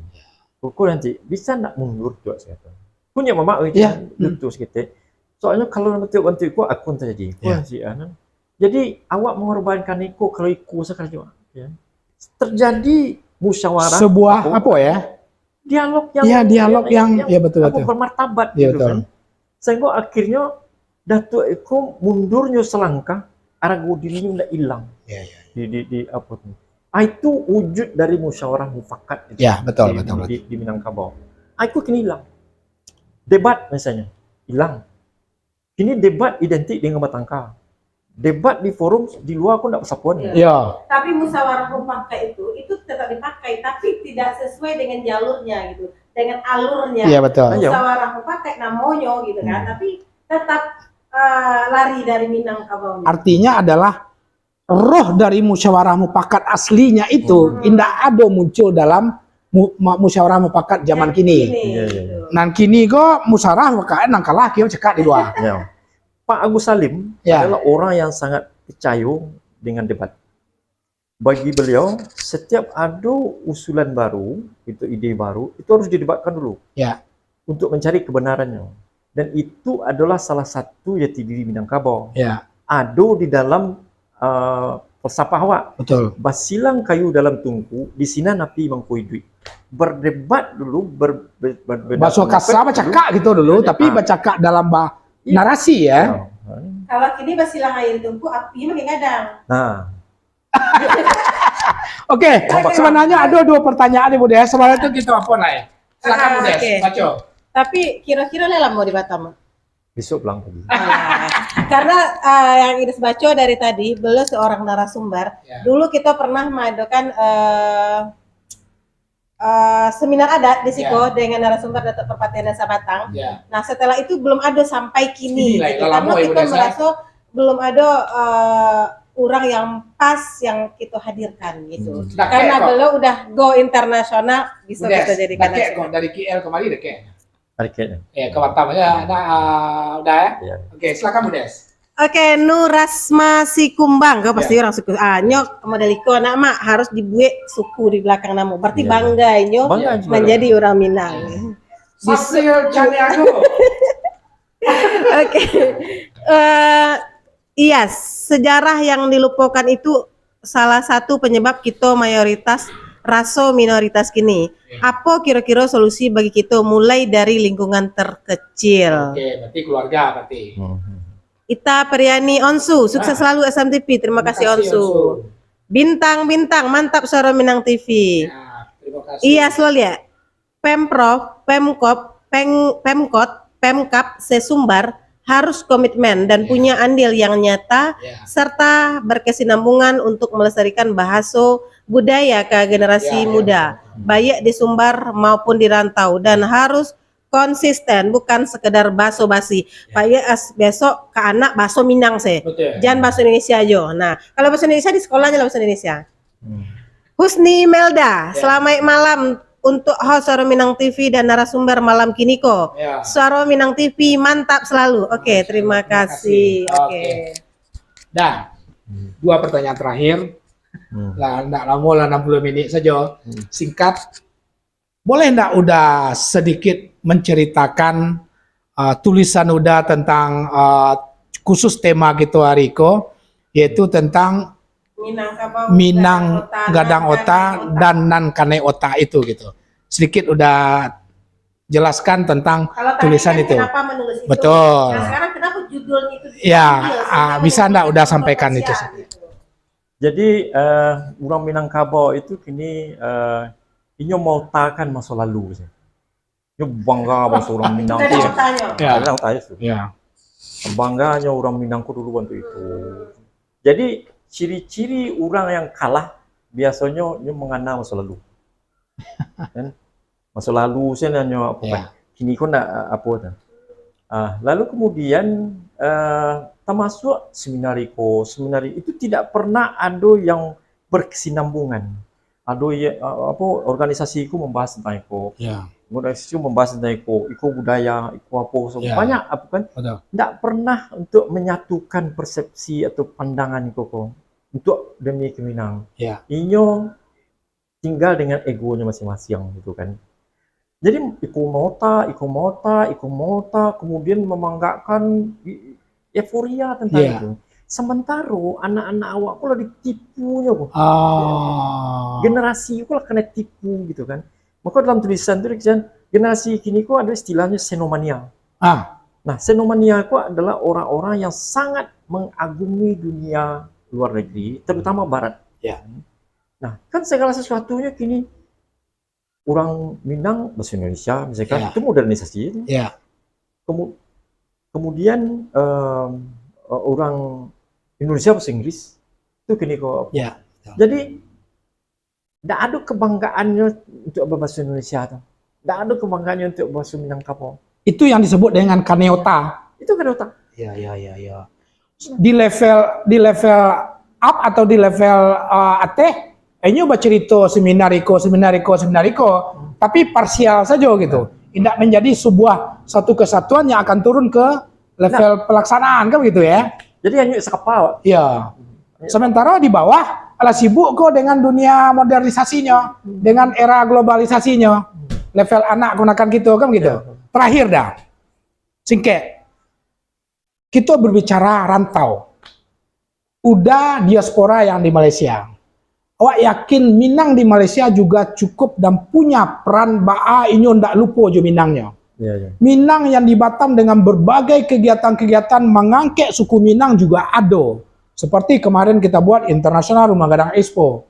Kau nanti bisa nak mundur tuh saya kata. Punya mama Ya. datuk sekitar. Soalnya kalau bentuk ikut aku tak jadi. Jadi awak mengorbankan ikut kalau ikut sekali juga. Ya. Terjadi musyawarah. Sebuah apa ya? Dialog yang. Iya dialog yang ya betul betul. Bermartabat Ya, gitu betul. kan. Sehingga akhirnya datuk ikut mundurnya selangkah, arah dirinya udah hilang. Ya, ya. Di apa tuh? Itu wujud dari musyawarah mufakat. Ya betul betul. Di Minangkabau. Itu kini hilang. Debat misalnya hilang. Ini debat identik dengan Batangka. Debat di forum di luar aku tidak persapuan. Ya. Tapi musyawarah mufakat itu tetap dipakai, tapi tidak sesuai dengan jalurnya gitu, dengan alurnya. Iya betul. Musyawarah mufakat namanya gitu kan, tapi tetap lari dari Minangkabau. Artinya adalah roh dari musyawarah mufakat aslinya itu tidak ada muncul dalam musyawarah mufakat zaman kini. Iya. Gitu. Nan kini kok musyawarah mufakat nang kalah kira cekak di luar. Ya. Pak Agus Salim Ya. adalah orang yang sangat percaya dengan debat. Bagi beliau, setiap ada usulan baru, itu ide baru, itu harus didebatkan dulu. Ya. Untuk mencari kebenarannya. Dan itu adalah salah satu jati diri Minangkabau. Ya. Ada di dalam falsafah awak. Betul. Basilang kayu dalam tungku, di sini napi mangkui duit. Berdebat dulu, Bahasa kasar bercakap gitu dulu, tapi bercakap dalam narasi ya. Kalau kini basilang air tungku, api makin kadang. Nah, Oke, sebenarnya ada dua pertanyaan Ibu Des. Sebenarnya itu kita apa lah ya? Silakan Bu Des, Oke. baca. Tapi kira-kira lelah mau di Batam? besok pulang pergi. Karena yang Iris baca dari tadi, beliau seorang narasumber. Ya. Dulu kita pernah mengadakan seminar adat di Siko dengan narasumber Datuk Perpatian Desa Batang. Ya. Nah setelah itu belum ada sampai kini, Inilah, gitu. kalau Karena mau, Ibu kita Desa. merasa belum ada orang yang pas yang kita hadirkan gitu. Dah Karena kek kok. beliau udah go internasional, bisa Bu Des, kita jadikan dah kek narasumber. kok dari KL kemarin deh kek. Akhirnya. Ya, ke Batam ya. Nah, udah ya. Ya. Oke, silakan Bu Des. Oke, Nurasma Sikumbang, kau pasti orang suku. Nyok modeliko anak mak harus dibuat suku di belakang nama. Berarti bangga nyok Bangga juga. menjadi orang Minang. Hasil cari aku. Oke, iya, sejarah yang dilupakan itu salah satu penyebab kita mayoritas raso minoritas kini. Apa kira-kira solusi bagi kita mulai dari lingkungan terkecil? Oke, berarti keluarga berarti. Ita Priani Onsu, sukses selalu SMTV. Terima kasih Onsu. Bintang-bintang, mantap suara Minang TV. Ya, terima kasih. Iya selalu ya. Pemprov, Pemkot, Pemkap, Sesumbar harus komitmen dan punya andil yang nyata serta berkesinambungan untuk melestarikan bahasa budaya ke generasi muda, baik di Sumbar maupun di rantau, dan harus konsisten, bukan sekedar basa-basi. Baik besok ke anak bahasa Minang sih. Betul. Jangan bahasa Indonesia aja. Nah, kalau bahasa Indonesia di sekolahnya lah bahasa Indonesia. Husni Melda, selamat malam untuk host Suara Minang TV dan narasumber malam kiniko. Suara Minang TV mantap selalu. Oke, terima kasih. Oke. Dan 2 pertanyaan terakhir. Lah enggak lama lah 60 menit saja. Singkat. Boleh enggak udah sedikit menceritakan tulisan udah tentang khusus tema kita hari ini, yaitu tentang Minang Gadang Ota dan Nan Kane Ota itu gitu. Sedikit udah jelaskan tentang tulisan itu. Kenapa menulis itu? Betul. Nah, sekarang kenapa judulnya itu? Ya, bisa enggak udah sampaikan itu. Jadi orang Minangkabau itu kini inyo mau takan masa lalu sih. Inyo bangga masa orang Minang. Ya. Ya. Bangganya orang Minangku dulu waktu itu. Jadi ciri-ciri orang yang kalah biasanya inyo mengenal masa lalu. Kan? Masa lalu saya nanya apa kan? Kini kok nak apa kan? Lalu kemudian termasuk seminari itu tidak pernah ada yang berkesinambungan. Ada ya, organisasiku membahas tentang itu. Organisasiku membahas tentang itu budaya, itu apa, banyak apa kan? Tidak pernah untuk menyatukan persepsi atau pandangan itu untuk demi Minang. Inyo tinggal dengan egonya masing-masing gitu kan. Jadi iku mota, kemudian memanggakan euforia tentang itu. Sementara anak-anak awak kok ditipunya kok. Generasi kok kena tipu gitu kan. Maka dalam tulisan itu generasi kini kok ada istilahnya xenomania. Nah, xenomania kok adalah orang-orang yang sangat mengagumi dunia luar negeri, terutama barat. Nah, kan segala sesuatunya kini orang Minang bahasa Indonesia, misalkan itu modernisasi itu. Kemudian orang Indonesia bahasa Inggris itu kini kok. Jadi tidak ada kebanggaannya untuk bahasa Indonesia tuh. Tidak ada kebanggaannya untuk bahasa Minangkabau. Itu yang disebut dengan kaneota. Itu kaneota. Di level up atau di level ateh, ini baca cerita seminariko, tapi parsial saja gitu. Tidak menjadi satu kesatuan yang akan turun ke level pelaksanaan kan begitu ya. Jadi hanya sekapal. Sementara di bawah ala sibuk kok dengan dunia modernisasinya, dengan era globalisasinya. Level anak gunakan gitu kan begitu. Terakhir dah. Singkat. Kita berbicara rantau. Udah diaspora yang di Malaysia. Awak yakin Minang di Malaysia juga cukup dan punya peran inyo ndak lupa jo Minangnya. Minang yang di Batam dengan berbagai kegiatan-kegiatan mengangkat suku Minang juga ada. Seperti kemarin kita buat International Rumah Gadang Expo.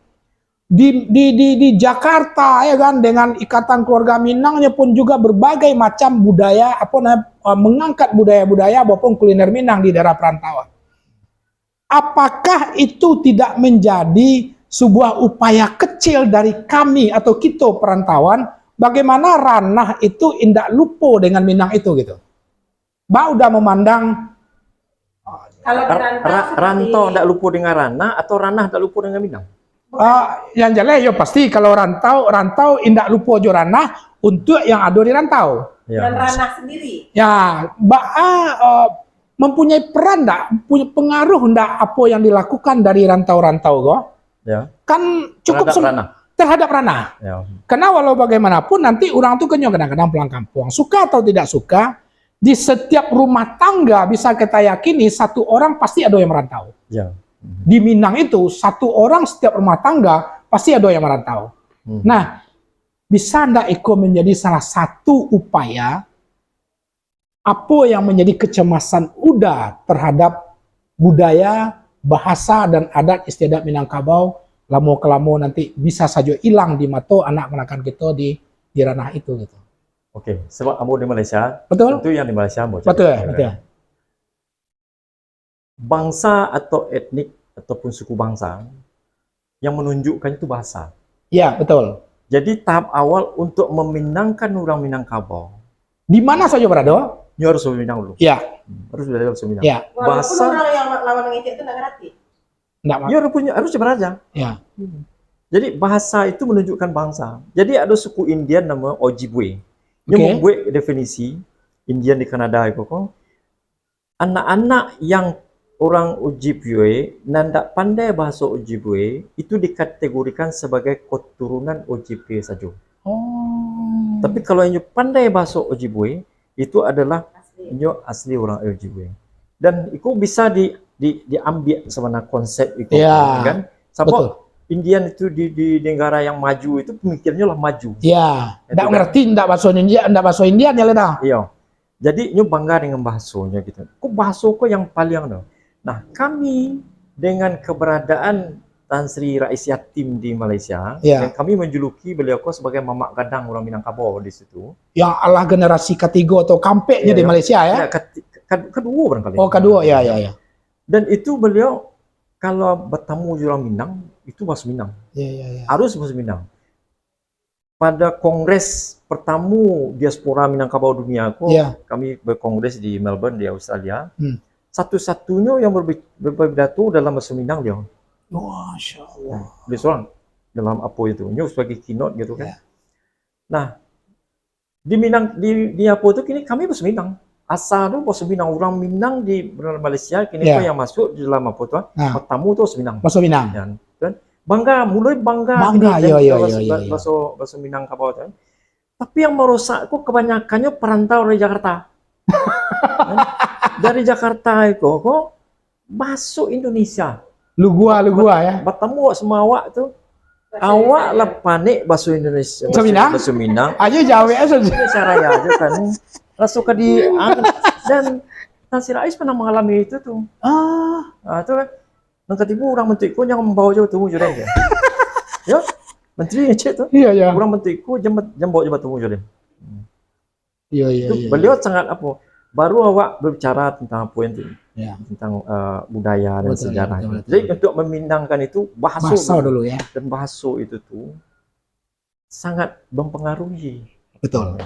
Di Jakarta ya kan, dengan Ikatan Keluarga Minangnya pun juga berbagai macam budaya mengangkat budaya-budaya maupun kuliner Minang di daerah perantauan. Apakah itu tidak menjadi sebuah upaya kecil dari kami atau kita perantauan, bagaimana ranah itu indak lupa dengan Minang itu gitu. Udah memandang kalau rantau tidak lupa dengan ranah atau ranah tidak lupa dengan Minang. Yang jelas ya pasti kalau rantau indak lupa jo ranah untuk yang ada di rantau. Dan ranah sendiri. mempunyai peran enggak, punya pengaruh enggak apa yang dilakukan dari rantau-rantau kok? Ya. Kan cukup terhadap ranah. Ya. Karena walau bagaimanapun nanti orang tuh kadang-kadang pulang kampung. Suka atau tidak suka, di setiap rumah tangga bisa kita yakini satu orang pasti ada yang merantau. Ya. Di Minang itu satu orang setiap rumah tangga pasti ada yang merantau. Nah, bisa ndak Eko menjadi salah satu upaya apa yang menjadi kecemasan Uda terhadap budaya, bahasa dan adat istiadat Minangkabau lamo-kelamo nanti bisa saja hilang di mata anak menakan kita di ranah itu gitu. Oke, sebab kamu di Malaysia, betul? tentu yang di Malaysia mau betul, betul. Bangsa atau etnik ataupun suku bangsa yang menunjukkan itu bahasa. Ya, betul. Jadi tahap awal untuk meminangkan orang Minangkabau. Di mana saja berada? Ini harus Minang dulu. Ya. Harus belajar bahasa Minang. Ya. Walaupun orang yang lawan mengicip itu nggak ngerti. Ya harus belajar. Ya. Jadi bahasa itu menunjukkan bangsa. Jadi ada suku Indian nama Ojibwe. Ini membuat definisi Indian di Kanada itu kok. Anak-anak yang orang Ojibwe nandak pandai bahasa Ojibwe itu dikategorikan sebagai keturunan Ojibwe saja. Oh. Tapi kalau yang pandai bahasa Ojibwe itu adalah asli orang Ojibwe. Dan itu bisa diambil sebenarnya konsep itu, ya, kan? Sama Indian itu di negara yang maju itu pemikirannya lah maju. Ya, tidak ngerti, tidak bahasa Indian ya Leda. Iya. Jadi nyu bangga dengan bahasanya gitu. Kok bahasa kok yang paling no. Nah, kami dengan keberadaan Tan Sri Rais Yatim di Malaysia, dan kami menjuluki beliau kok sebagai mamak gadang orang Minangkabau di situ. Yang Allah generasi ketiga atau kampeknya di Malaysia ya? Kedua barangkali. Oh, kedua, ya. Dan itu beliau kalau bertemu orang Minang itu bahasa Minang. Ya. Harus bahasa Minang. Pada kongres pertama diaspora Minangkabau dunia, kami berkongres di Melbourne di Australia. Satu-satunya yang berpidato dalam bahasa Minang dia. Masya Allah. Dia seorang dalam apa itu, dia sebagai keynote gitu kan. Nah, di Minang di apa itu kini kami bahasa Minang. Asal tu bahasa Minang, orang Minang di Malaysia kini yang masuk di dalam apa tu, bertamu tu bahasa Minang. Bahasa Minang. Dan bangga, mulai bangga bahasa Minangkabau tu. Tapi yang merusak kok kebanyakannya perantau dari Jakarta. Dari Jakarta itu kok masuk Indonesia. Lu gua ya. Bertemu semua awak tu. Awak lah panik bahasa Indonesia. Bahasa Minang. Aja Jawa aja. Cara aja kan. Langsung ke dan Tan Sri Rais pernah mengalami itu tuh. Nah, itu kan. Nang ketipu orang menteriku yang membawa jauh temu jurang ya. Ya. Menteri ngecek tuh. Iya. Orang menteriku jam bawa jauh temu jurang. Iya. Beliau sangat apa? Baru awak berbicara tentang poin itu, tentang budaya dan sejarah. Jadi untuk meminangkan itu bahasa dulu ya. Dan bahasa itu tuh sangat mempengaruhi. Betul.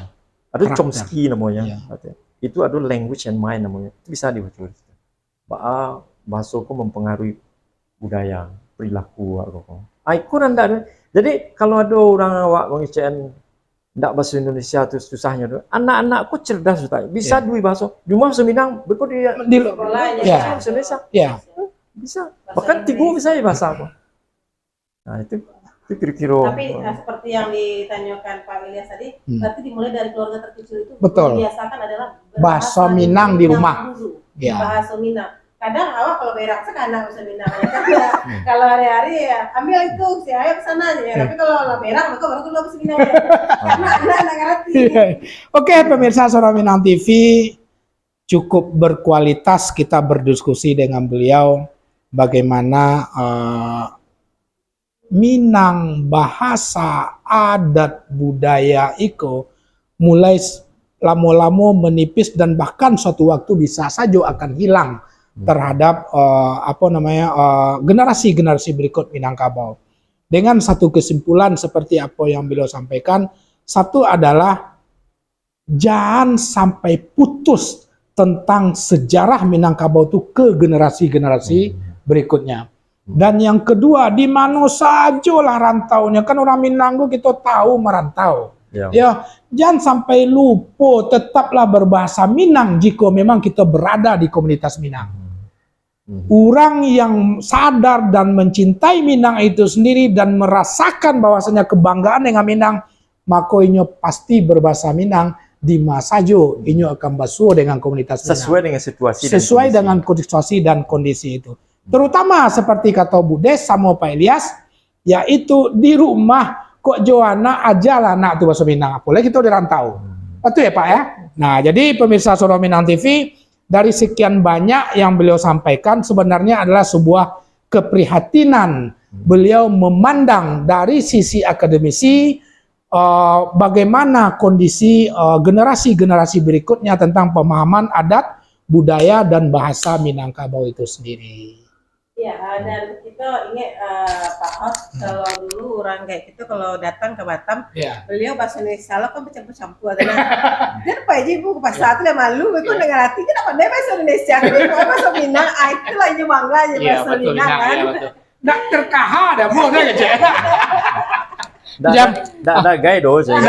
Ada Chomsky namanya. Itu ada language and mind namanya. Itu bisa dibaca. Bahasa itu mempengaruhi budaya, perilaku aku. Kurang ada. Jadi kalau ada orang awak mengicen ndak bahasa Indonesia itu susahnya tuh. Anak-anakku cerdas sudah. Bisa dua bahasa. Cuma bahasa Minang berikut di sekolahnya bahasa Indonesia. Iya. Bisa. Bahkan tiga bisa bahasa apa. Nah, itu kira-kira. Tapi seperti yang ditanyakan Pak Ilyas tadi, berarti dimulai dari keluarga terkecil itu. Betul. Biasakan adalah bahasa Minang di rumah. Bahasa Minang. Kadang awak kalau berak sekadang bahasa Minang ya. Kalau hari-hari ya ambil itu si ayah kesana aja ya. Tapi kalau berak maka baru keluar bahasa Minang ya. Karena anak ngerti. Oke, pemirsa Suara Minang TV, cukup berkualitas kita berdiskusi dengan beliau bagaimana Minang, bahasa, adat, budaya itu mulai lama-lama menipis dan bahkan suatu waktu bisa saja akan hilang terhadap generasi-generasi berikut Minangkabau. Dengan satu kesimpulan seperti apa yang beliau sampaikan, satu adalah jangan sampai putus tentang sejarah Minangkabau itu ke generasi-generasi berikutnya. Dan yang kedua, di mana saja lah rantaunya, kan orang Minang kita tahu merantau. Ya. Ya, jangan sampai lupa, tetaplah berbahasa Minang jika memang kita berada di komunitas Minang. Orang yang sadar dan mencintai Minang itu sendiri dan merasakan bahwasanya kebanggaan dengan Minang, maka inyo pasti berbahasa Minang di masa jo inyo akan basuh dengan komunitas Minang. Sesuai dengan situasi Sesuai dengan situasi dan kondisi itu. Terutama seperti kata Bu Des sama Pak Ilyas, yaitu di rumah kok Joanna aja lah nak tuh bahasa Minang, apalagi kita di rantau. Betul ya Pak ya? Nah, jadi pemirsa Suara Minang TV, dari sekian banyak yang beliau sampaikan sebenarnya adalah sebuah keprihatinan. Beliau memandang dari sisi akademisi bagaimana kondisi generasi-generasi berikutnya tentang pemahaman adat, budaya, dan bahasa Minangkabau itu sendiri. Ya, dan kita ingat Pak Hos, kalau dulu orang kayak gitu kalau datang ke Batam, beliau bahasa Indonesia lo kan bercampur-campur. Dan Pak Haji Bu pas saat itu malu, itu dengan hati kenapa dia bahasa Indonesia, dia bahasa Minang, itulah yang bangga aja bahasa Minang kan. Nggak terkaha ada mau ada aja. Ada gaya doh saya.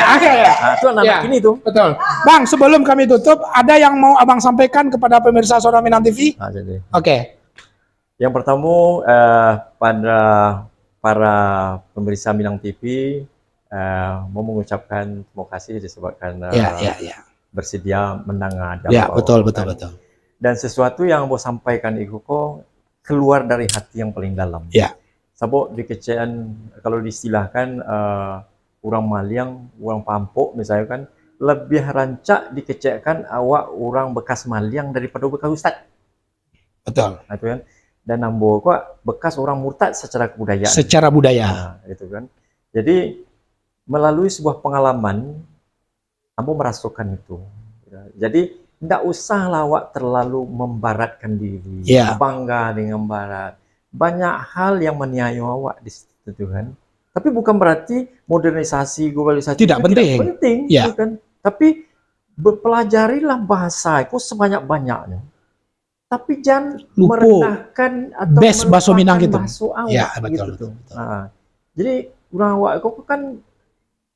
Itu anak ini tuh. Betul. Bang, sebelum kami tutup, ada yang mau Abang sampaikan kepada pemirsa Suara Minang TV? Oke. Yang pertama pada para pemirsa Minang TV mau mengucapkan terima kasih disebabkan bersedia mendengar. Ya, betul. Dan sesuatu yang mau sampaikan itu kok keluar dari hati yang paling dalam. Ya. Sabuk di kecaan kalau diistilahkan orang Maliang, orang Pampok misalnya kan lebih rancak dikecekkan awak orang bekas Maliang daripada bekas Ustad. Betul. Nah, itu kan. Dan nambo kok bekas orang murtad secara kebudayaan. Secara budaya. Nah, itu kan. Jadi melalui sebuah pengalaman, ambo merasakan itu. Jadi tidak usahlah awak terlalu membaratkan diri, bangga dengan barat. Banyak hal yang meniayu awak di situ kan. Tapi bukan berarti modernisasi, globalisasi tidak penting, gitu kan. Tapi pelajarilah bahasa itu sebanyak-banyaknya. Tapi jangan merendahkan atau bahasa Minang gitu. Awak, ya, betul, gitu. betul. Nah, jadi orang awak itu kan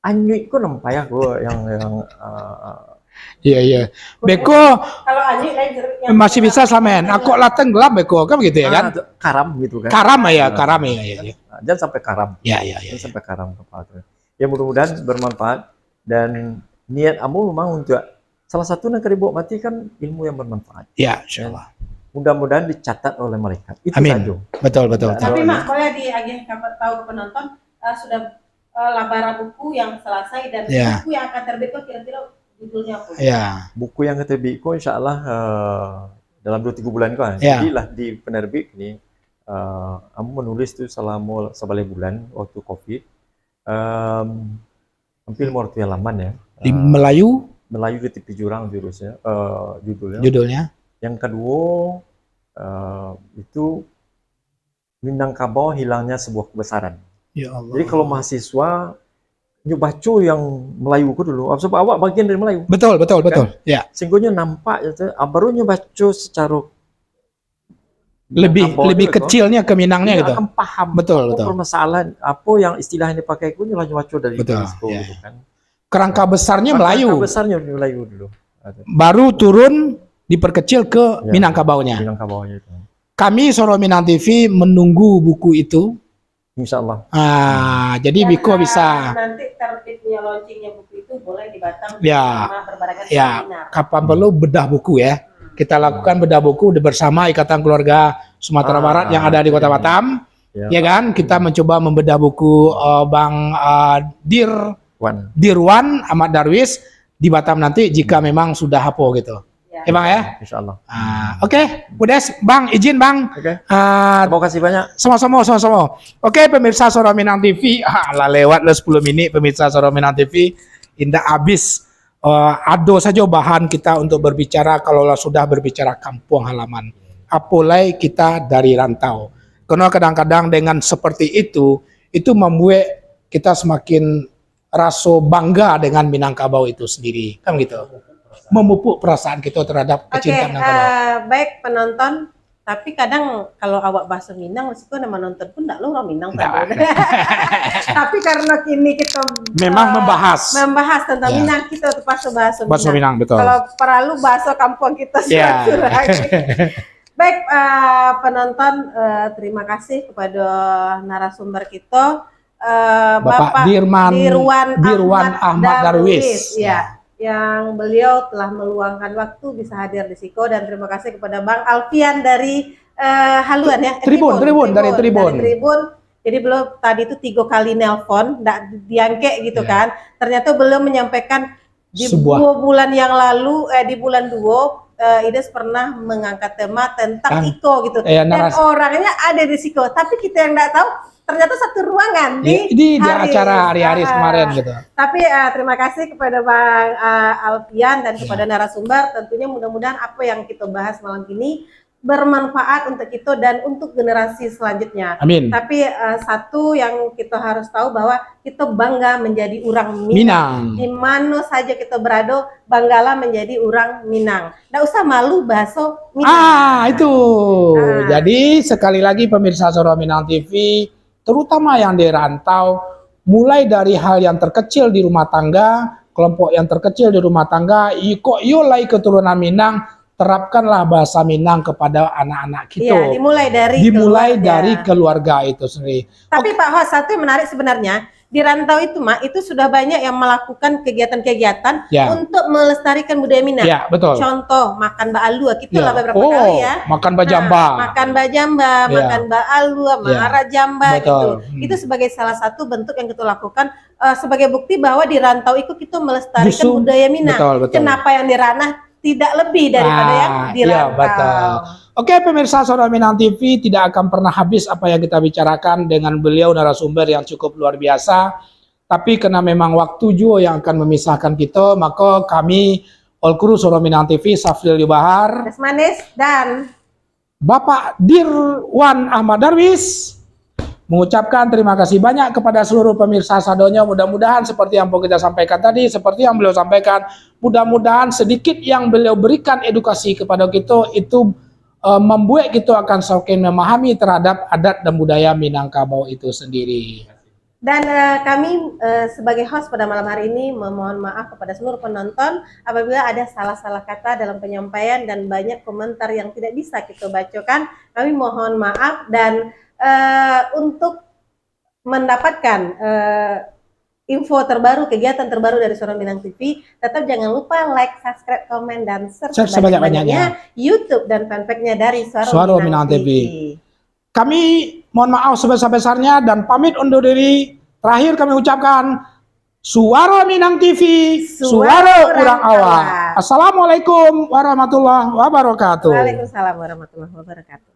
anyuik kok nampak ya yang iya. Beko kalau anyuik masih bisa samain. Aku lateng gelap beko kan begitu ya kan? Karam gitu kan. Karam ya. Jangan sampai karam. Jangan sampai karam kepala. Ya mudah-mudahan bermanfaat dan niat kamu memang untuk salah satu yang keribuk mati kan ilmu yang bermanfaat. Ya, insyaallah. Mudah-mudahan dicatat oleh malaikat. Itu saja. Betul. Tapi Mak, boleh tahu ke penonton sudah labara buku yang selesai dan buku yang akan terbit kira-kira judulnya apa? Ya. Buku yang terbit insya Allah dalam 2-3 bulan kan. Jadi lah di penerbit ini kamu menulis itu selama 11 bulan waktu COVID. Hampir mau halaman ya. Di Melayu ke tepi jurang judulnya. Yang kedua itu Minangkabau hilangnya sebuah kebesaran. Ya Allah. Jadi kalau mahasiswa nyobaco yang Melayu ku dulu, sebab awak bagian dari Melayu. Betul. Kan? Ya. Sehingga nampak itu, baru nyobaco secara lebih kecilnya ke Minangnya gitu. Akan paham. Betul. Permasalahan apa yang istilah yang dipakai ku nyobaco dari gitu kan. Kerangka besarnya Melayu. Kerangka besarnya Melayu dulu. Baru turun diperkecil ke Minangkabaunya. Minangkabaunya itu. Kami Suara Minang TV menunggu buku itu. Insya Allah. Jadi Biko bisa. Nanti terbitnya launchingnya buku itu boleh di Batam. Berbarengan seminar. Kapan perlu bedah buku ya. Kita lakukan bedah buku bersama Ikatan Keluarga Sumatera Barat yang ada di Kota Batam. Ya kan? Kita mencoba membedah buku Bang Dirwan Ahmad Darwis di Batam nanti jika memang sudah hapo gitu. Ya Bang ya? Insya Allah. Oke, Bu Des, Bang, izin Bang. Terima kasih banyak. Sama-sama. Oke, pemirsa Suara Minang TV, lewat 10 menit pemirsa Suara Minang TV, indah habis. Ada saja bahan kita untuk berbicara kalau sudah berbicara kampung halaman. Apalagi kita dari rantau. Karena kadang-kadang dengan seperti itu membuat kita semakin rasa bangga dengan Minangkabau itu sendiri, kan gitu. Memupuk perasaan kita terhadap kecintaan Minangkabau. Baik penonton, Tapi kadang kalau awak bahasa Minang, resiko nama nonton pun enggak lo orang Minang. Tapi karena kini kita Memang membahas tentang Minang, kita terpaksa bahasa Minang. bahasa Minang, betul. Kalau perlu bahasa kampung kita Ya. Baik, penonton, terima kasih kepada narasumber kita, Bapak Dirwan Ahmad Darwis. Ya, yang beliau telah meluangkan waktu bisa hadir di Siko, dan terima kasih kepada Bang Alfian dari Haluan ya. Tribun. Dari Tribun. Jadi beliau tadi itu 3 kali nelpon, enggak diangke gitu kan. Ternyata beliau menyampaikan di 2 bulan yang lalu, di bulan 2, Ides pernah mengangkat tema tentang Iko gitu. Dan orangnya ada di Siko, tapi kita yang enggak tahu ternyata satu ruangan di acara hari-hari kemarin gitu. Tapi terima kasih kepada Bang Alfian dan kepada narasumber. Tentunya mudah-mudahan apa yang kita bahas malam ini bermanfaat untuk kita dan untuk generasi selanjutnya. Amin. Tapi satu yang kita harus tahu bahwa kita bangga menjadi orang Minang. Di mana saja kita berada, banggalah menjadi orang Minang. Nggak usah malu bahasa Minang. Itu. Jadi sekali lagi pemirsa Suara Minang TV, terutama yang di rantau, mulai dari hal yang terkecil di rumah tangga, kelompok yang terkecil di rumah tangga, yulai keturunan Minang, terapkanlah bahasa Minang kepada anak-anak kita. Ya, dimulai dari keluarga itu sendiri. Tapi Pak Hos, satu yang menarik sebenarnya, di rantau itu itu sudah banyak yang melakukan kegiatan-kegiatan untuk melestarikan budaya Minang. Ya, betul. Contoh, makan ba'alua, kita lah beberapa kali ya. Makan bajamba. Makan bajamba, makan ba'alua, mara jamba gitu. Itu sebagai salah satu bentuk yang kita lakukan sebagai bukti bahwa di rantau itu kita melestarikan budaya Minang. Betul. Kenapa yang di ranah tidak lebih daripada yang di rantau. Betul. Oke, pemirsa Suara Minang TV, tidak akan pernah habis apa yang kita bicarakan dengan beliau narasumber yang cukup luar biasa. Tapi karena memang waktu juga yang akan memisahkan kita, maka kami all kru Suara Minang TV, Safril Bahar, Desmanis, dan Bapak Dirwan Ahmad Darwis mengucapkan terima kasih banyak kepada seluruh pemirsa sadonya. Mudah-mudahan seperti yang kita sampaikan tadi, seperti yang beliau sampaikan, mudah-mudahan sedikit yang beliau berikan edukasi kepada kita itu membuat kita akan semakin memahami terhadap adat dan budaya Minangkabau itu sendiri. Dan kami sebagai host pada malam hari ini memohon maaf kepada seluruh penonton apabila ada salah-salah kata dalam penyampaian dan banyak komentar yang tidak bisa kita bacakan. Kami mohon maaf, dan untuk mendapatkan info terbaru, kegiatan terbaru dari Suara Minang TV, tetap jangan lupa like, subscribe, komen, dan share sebanyak-banyaknya YouTube dan fanpage-nya dari Suara Minang TV. Kami mohon maaf sebesar-besarnya dan pamit undur diri. Terakhir kami ucapkan Suara Minang TV, suara orang awak. Assalamualaikum warahmatullahi wabarakatuh. Waalaikumsalam warahmatullahi wabarakatuh.